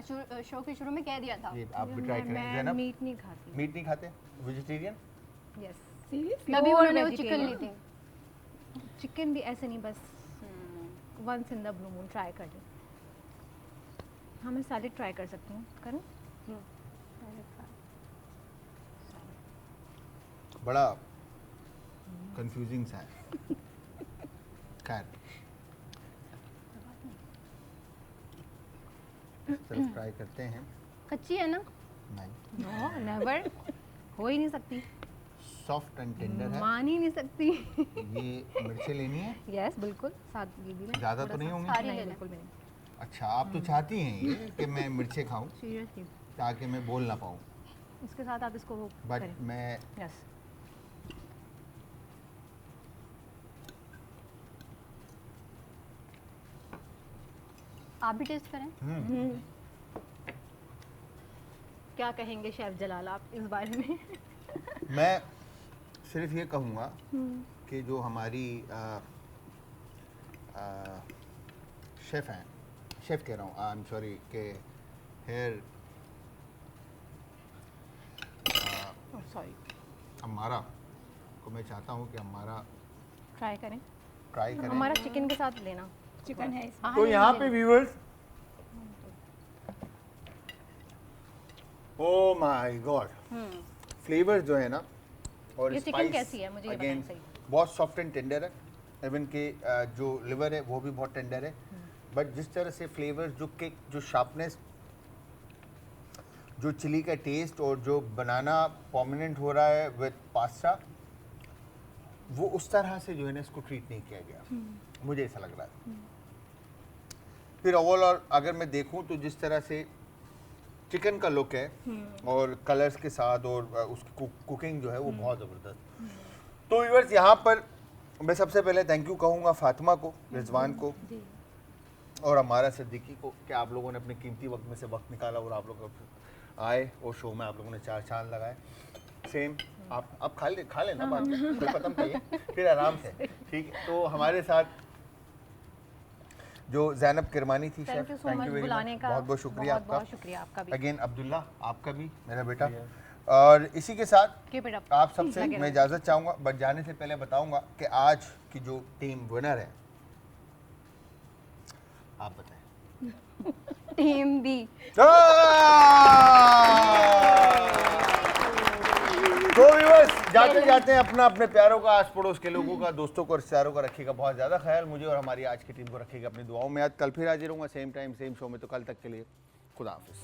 शो के शुरू में कह दिया था। ये आप भी ट्राई करें। मैं ज़ैनब, मीट नहीं खाती। मीट नहीं खाते, वेजिटेरियन? यस, तभी उन्होंने वो चिकन ली थी। चिकन भी ऐसे नहीं, बस once in the blue moon try कर लें। हाँ मैं सैलेड ट्राई कर सकती हूँ, करूँ? बड़ा कंफ्यूजिंग सा है। खैर, चलो ट्राई करते हैं। कच्ची है ना? नहीं, नो नेवर, हो ही नहीं सकती, सॉफ्ट एंड टेंडर है। मान ही नहीं सकती। ये मिर्चें लेनी है? यस बिल्कुल, साथ ये भी ज़्यादा तो नहीं होंगी? सारी ले नहीं लें। बिल्कुल भी नहीं। अच्छा, आप तो चाहती हैं ये कि मैं मिर्चें खाऊं सीरियसली, ताकि मैं बोल ना पाऊं, इसके साथ आप इसको वो बट करें। मैं यस, आप भी टेस्ट करें। क्या कहेंगे शेफ जलाल आप इस बारे में? मैं सिर्फ ये कहूँगा कि जो हमारी शेफ़ हैं, शेफ़ कह रहा हूँ, आई एम सॉरी, के हेयर सॉरी, अम्मारा को मैं चाहता हूँ कि अम्मारा ट्राई करें। ट्राई करें। हमारा चिकन के साथ लेना। चिकन है इसमें। तो यहाँ पे viewers, oh my God, flavour जो है ना और ये चिकन स्पाइस कैसी है? मुझे ये अगेन बताएं सही। बहुत सॉफ्ट एंड टेंडर है, इवन के जो लिवर है वो भी बहुत टेंडर है, बट जिस तरह से फ्लेवर जो शार्पनेस, जो चिली का टेस्ट और जो बनाना प्रोमिनेंट हो रहा है विद पास्ता, वो उस तरह से जो है ना इसको ट्रीट नहीं किया गया, मुझे ऐसा लग रहा है। फिर ओवरऑल अगर मैं देखूं तो जिस तरह से चिकन का लुक है और कलर्स के साथ और उसकी कुकिंग जो है वो बहुत ज़बरदस्त। तो व्यूअर्स, यहाँ पर मैं सबसे पहले थैंक यू कहूँगा फातिमा को, रिजवान को और हमारा सिद्दीकी को कि आप लोगों ने अपने कीमती वक्त में से वक्त निकाला और आप लोग आए और शो में आप लोगों ने 4 चांद लगाए। सेम आप खा लेना बाद में, कोई खत्म करिए फिर आराम से, ठीक है। तो हमारे साथ जो ज़ैनब किरमानी थी, thank you chef, so thank much you very बुलाने मच, का, बहुत बहुत शुक्रिया आपका। बहुत शुक्रिया आपका भी। अगेन अब्दुल्ला, आपका भी मेरा बेटा। और इसी के साथ Keep it up. आप सबसे लगे मैं इजाज़त चाहूँगा, बट जाने से पहले बताऊँगा कि आज की जो टीम विनर है, आप बताएं। Team B. तो व्यूअर्स, जाते जाते अपना अपने प्यारों का, आस पड़ोस के लोगों का, दोस्तों को और रिश्तेदारों का रखिएगा बहुत ज़्यादा ख्याल। मुझे और हमारी आज की टीम को रखिएगा अपनी दुआओं में याद। कल फिर हाजिर रहूँगा सेम टाइम सेम शो में, तो कल तक के लिए खुदा हाफिज़।